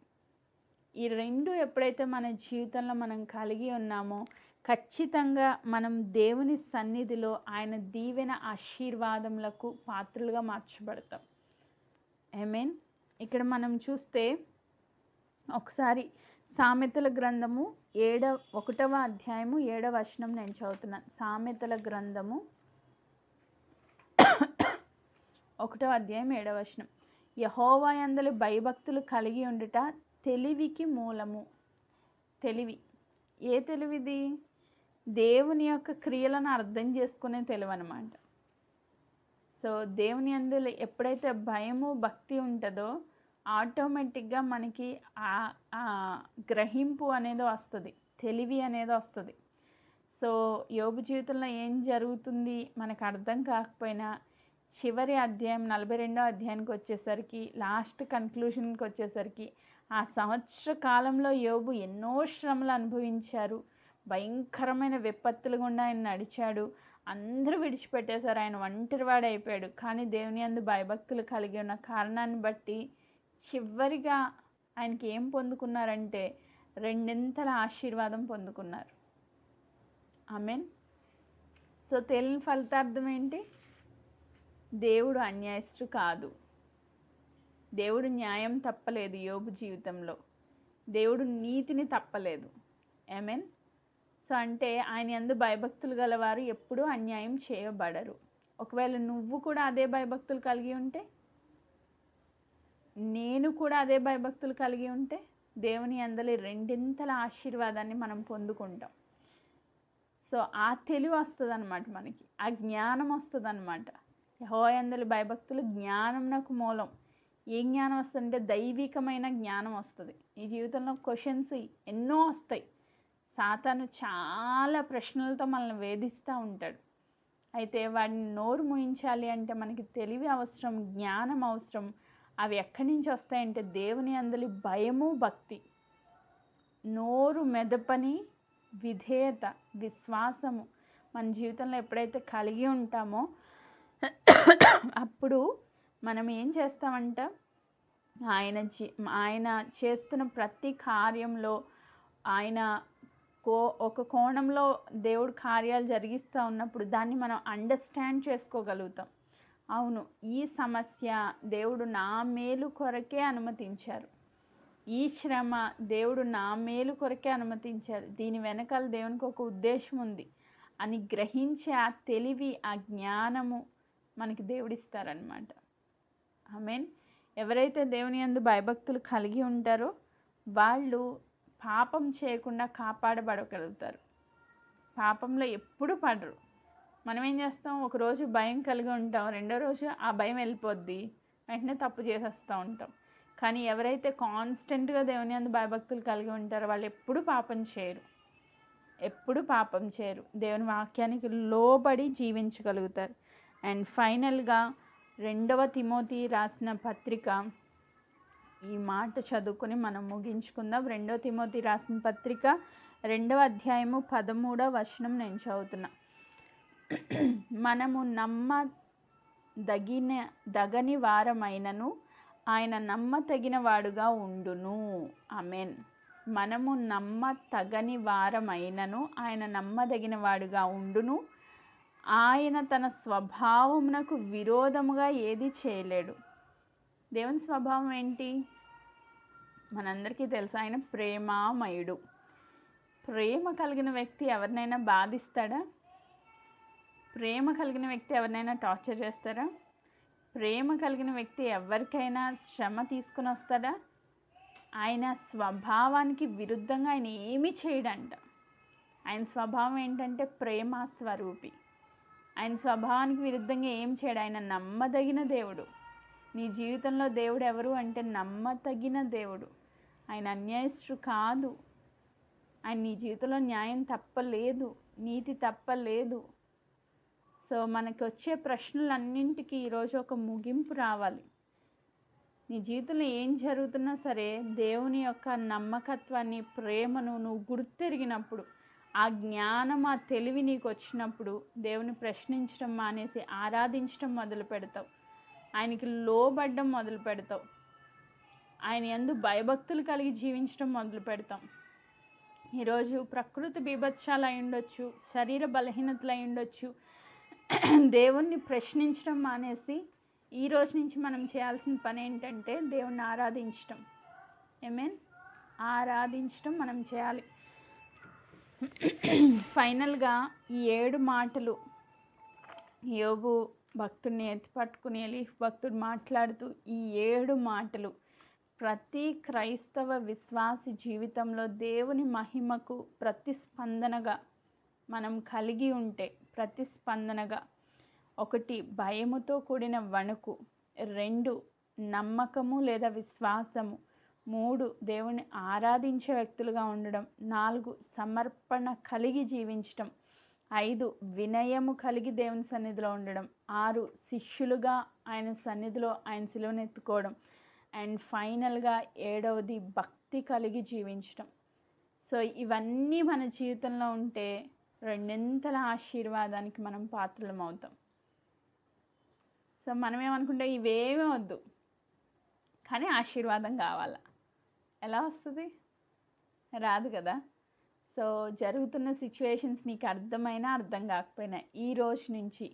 ఈ రెండు ఎప్పుడైతే మన జీవితంలో మనం కలిగి ఉన్నామో ఖచ్చితంగా మనం దేవుని సన్నిధిలో ఆయన దీవెన ఆశీర్వాదములకు పాత్రలుగా మార్చబడతాం. ఐ మీన్ ఇక్కడ మనం చూస్తే ఒకసారి సామెతల గ్రంథము 1వ అధ్యాయము 7వ వచనం నేను చదువుతున్నాను. సామెతల గ్రంథము 1వ అధ్యాయం 7వ వచనం. యెహోవా యందు భయభక్తులు కలిగి ఉండుట తెలివికి మూలము. తెలివి. ఏ తెలివిది? దేవుని యొక్క క్రియలను అర్థం చేసుకునే తెలివి అన్నమాట. సో దేవుని యందు ఎప్పుడైతే భయము, భక్తి ఉంటుందో ఆటోమేటిక్గా మనకి గ్రహింపు అనేది వస్తుంది. తెలివి అనేది వస్తుంది. సో యోబు జీవితంలో ఏం జరుగుతుంది మనకు అర్థం కాకపోయినా చివరి అధ్యాయం 42వ అధ్యాయానికి వచ్చేసరికి, లాస్ట్ కన్క్లూషన్కి వచ్చేసరికి, ఆ సంవత్సర కాలంలో యోబు ఎన్నో శ్రమలు అనుభవించారు. భయంకరమైన విపత్తులు గుండా ఆయన నడిచాడు. అందరూ విడిచిపెట్టేశారు, ఆయన ఒంటరివాడు అయిపోయాడు. కానీ దేవుని యందు భయభక్తులు కలిగి ఉన్న కారణాన్ని బట్టి చివరిగా ఆయనకి ఏం పొందుకున్నారంటే రెండింతల ఆశీర్వాదం పొందుకున్నారు. ఆమేన్. సో తేలిన ఫలితార్థం ఏంటి? దేవుడు అన్యాయస్తుడు కాదు. దేవుడు న్యాయం తప్పలేదు యోబు జీవితంలో. దేవుడు నీతిని తప్పలేదు. ఆమేన్. సో అంటే ఆయన యందు భయభక్తులు గలవారు ఎప్పుడూ అన్యాయం చేయబడరు. ఒకవేళ నువ్వు కూడా అదే భయభక్తులు కలిగి ఉంటే, నేను కూడా అదే భయభక్తులు కలిగి ఉంటే దేవుని యందలి రెండింతల ఆశీర్వాదాన్ని మనం పొందుకుంటాం. సో ఆ తెలివి వస్తుంది అన్నమాట, మనకి ఆ జ్ఞానం వస్తుంది అన్నమాట. యెహోవా యందలి భయభక్తులు జ్ఞానంనకు మూలం. ఏ జ్ఞానం వస్తుందంటే దైవికమైన జ్ఞానం వస్తుంది. ఈ జీవితంలో క్వశ్చన్స్ ఎన్నో వస్తాయి. సాతాను చాలా ప్రశ్నలతో మనల్ని వేధిస్తూ ఉంటాడు. అయితే వాడిని నోరు మూయించాలి అంటే మనకి తెలివి అవసరం, జ్ఞానం అవసరం. అవి ఎక్కడి నుంచి వస్తాయంటే దేవుని యందలి భయము, భక్తి. నోరు మెదపని విధేయత, విశ్వాసము మన జీవితంలో ఎప్పుడైతే కలిగి ఉంటామో అప్పుడు మనం ఏం చేస్తామంట, ఆయన చేస్తున్న ప్రతి కార్యంలో, ఆయన ఒక కోణంలో దేవుడు కార్యాలు జరిగిస్తూ ఉన్నప్పుడు దాన్ని మనం అండర్స్టాండ్ చేసుకోగలుగుతాం. అవును, ఈ సమస్య దేవుడు నా మేలు కొరకే అనుమతించారు, ఈ శ్రమ దేవుడు నా మేలు కొరకే అనుమతించారు, దీని వెనకాల దేవునికి ఒక ఉద్దేశం ఉంది అని గ్రహించే ఆ తెలివి, ఆ జ్ఞానము మనకి దేవుడిస్తారనమాట. ఆమేన్. ఎవరైతే దేవుని యందు భయభక్తులు కలిగి ఉంటారో వాళ్ళు పాపం చేయకుండా కాపాడబడగలుగుతారు. పాపంలో ఎప్పుడు పడరు. మనం ఏం చేస్తాం, ఒకరోజు భయం కలిగి ఉంటాం, రెండో రోజు ఆ భయం వెళ్ళిపోద్ది, వెంటనే తప్పు చేసేస్తూ ఉంటాం. కానీ ఎవరైతే కాన్స్టెంట్గా దేవుని యందు భయభక్తులు కలిగి ఉంటారో వాళ్ళు ఎప్పుడు పాపం చేయరు, ఎప్పుడు పాపం చేయరు. దేవుని వాక్యానికి లోబడి జీవించగలుగుతారు. అండ్ ఫైనల్గా 2వ తిమోతి రాసిన పత్రిక, ఈ మాట చదువుకొని మనం ముగించుకుందాం. 2వ తిమోతి రాసిన పత్రిక 2వ అధ్యాయము 13వ వచనం నేను చదువుతున్నా. మనము దగని వారమైనను ఆయన నమ్మతగిన వాడుగా ఉండును. ఆమేన్. మనము నమ్మతగని వారమైనను ఆయన నమ్మదగిన వాడుగా ఉండును. ఆయన తన స్వభావమునకు విరోధముగా ఏది చేయలేడు. దేవుని స్వభావం ఏంటి మనందరికీ తెలుసు, ఆయన ప్రేమామయుడు. ప్రేమ కలిగిన వ్యక్తి ఎవరినైనా బాధిస్తాడా? ప్రేమ కలిగిన వ్యక్తి ఎవరినైనా టార్చర్ చేస్తారా? ప్రేమ కలిగిన వ్యక్తి ఎవరికైనా శ్రమ తీసుకుని వస్తాడా? ఆయన స్వభావానికి విరుద్ధంగా ఆయన ఏమీ చేయడంట. ఆయన స్వభావం ఏంటంటే ప్రేమ స్వరూపి. ఆయన స్వభావానికి విరుద్ధంగా ఏం చేయడు. ఆయన నమ్మదగిన దేవుడు. నీ జీవితంలో దేవుడు ఎవరు అంటే నమ్మతగిన దేవుడు. ఆయన అన్యాయస్తుడు కాదు. ఆయన నీ జీవితంలో న్యాయం తప్పలేదు, నీతి తప్పలేదు. సో మనకి వచ్చే ప్రశ్నలన్నింటికీ ఈరోజు ఒక ముగింపు రావాలి. నీ జీవితంలో ఏం జరుగుతున్నా సరే దేవుని యొక్క నమ్మకత్వాన్ని, ప్రేమను నువ్వు గుర్తెరిగినప్పుడు, ఆ జ్ఞానం, ఆ తెలివి నీకు వచ్చినప్పుడు దేవుని ప్రశ్నించడం మానేసి ఆరాధించడం మొదలు పెడతావు. ఆయనకి లోబడ్డం మొదలు పెడతావు. ఆయన యందు భయభక్తులు కలిగి జీవించడం మొదలు పెడతాం. ఈరోజు ప్రకృతి బీభత్సాలు అయి ఉండొచ్చు, శరీర బలహీనతలు అయి ఉండొచ్చు. దేవుణ్ణి ప్రశ్నించడం మానేసి ఈ రోజు నుంచి మనం చేయాల్సిన పని ఏంటంటే దేవుణ్ణి ఆరాధించడం. ఆమేన్. ఆరాధించడం మనం చేయాలి. ఫైనల్గా ఈ 7 మాటలు యోబు భక్తుడిని ఎత్తిపట్టుకుని ఎలీఫ్ భక్తుడు మాట్లాడుతూ ఈ 7 మాటలు ప్రతి క్రైస్తవ విశ్వాసి జీవితంలో దేవుని మహిమకు ప్రతిస్పందనగా మనం కలిగి ఉంటే, ప్రతిస్పందనగా 1 భయముతో కూడిన వణుకు, 2 నమ్మకము లేదా విశ్వాసము, 3 దేవుణ్ణి ఆరాధించే వ్యక్తులుగా ఉండడం. 4 సమర్పణ కలిగి జీవించటం. 5 వినయము కలిగి దేవుని సన్నిధిలో ఉండడం. 6 శిష్యులుగా ఆయన సన్నిధిలో ఆయన సిలువను ఎత్తుకోవడం. అండ్ ఫైనల్గా 7వది భక్తి కలిగి జీవించటం. సో ఇవన్నీ మన జీవితంలో ఉంటే రెండింతల ఆశీర్వాదానికి మనం పాత్రలం అవుతాం. సో మనం ఏమనుకుంటే ఇవేమీ వద్దు, కానీ ఆశీర్వాదం కావాలా. ఎలా వస్తుంది? రాదు కదా. సో జరుగుతున్న సిచ్యువేషన్స్ నీకు అర్థమైనా అర్థం కాకపోయినా ఈ రోజు నుంచి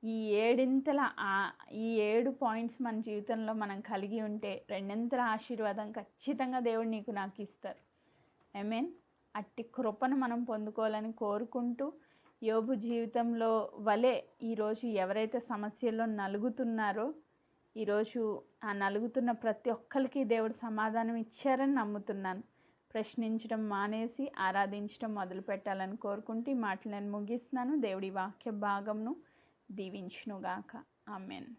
ఈ 7 పాయింట్స్ మన జీవితంలో మనం కలిగి ఉంటే రెండింతల ఆశీర్వాదం ఖచ్చితంగా దేవుడు నీకు నాకు ఇస్తారు. ఆమేన్. అట్టి కృపను మనం పొందుకోవాలని కోరుకుంటూ, యోబు జీవితంలో వలె ఈరోజు ఎవరైతే సమస్యల్లో నలుగుతున్నారో ఈరోజు ఆ నలుగుతున్న ప్రతి ఒక్కరికి దేవుడు సమాధానం ఇచ్చారని నమ్ముతున్నాను. ప్రశ్నించడం మానేసి ఆరాధించడం మొదలు పెట్టాలని కోరుకుంటూ ఈ మాటలు నేను ముగిస్తున్నాను. దేవుడి వాక్య భాగంను దీవించునుగాక. ఆమేన్.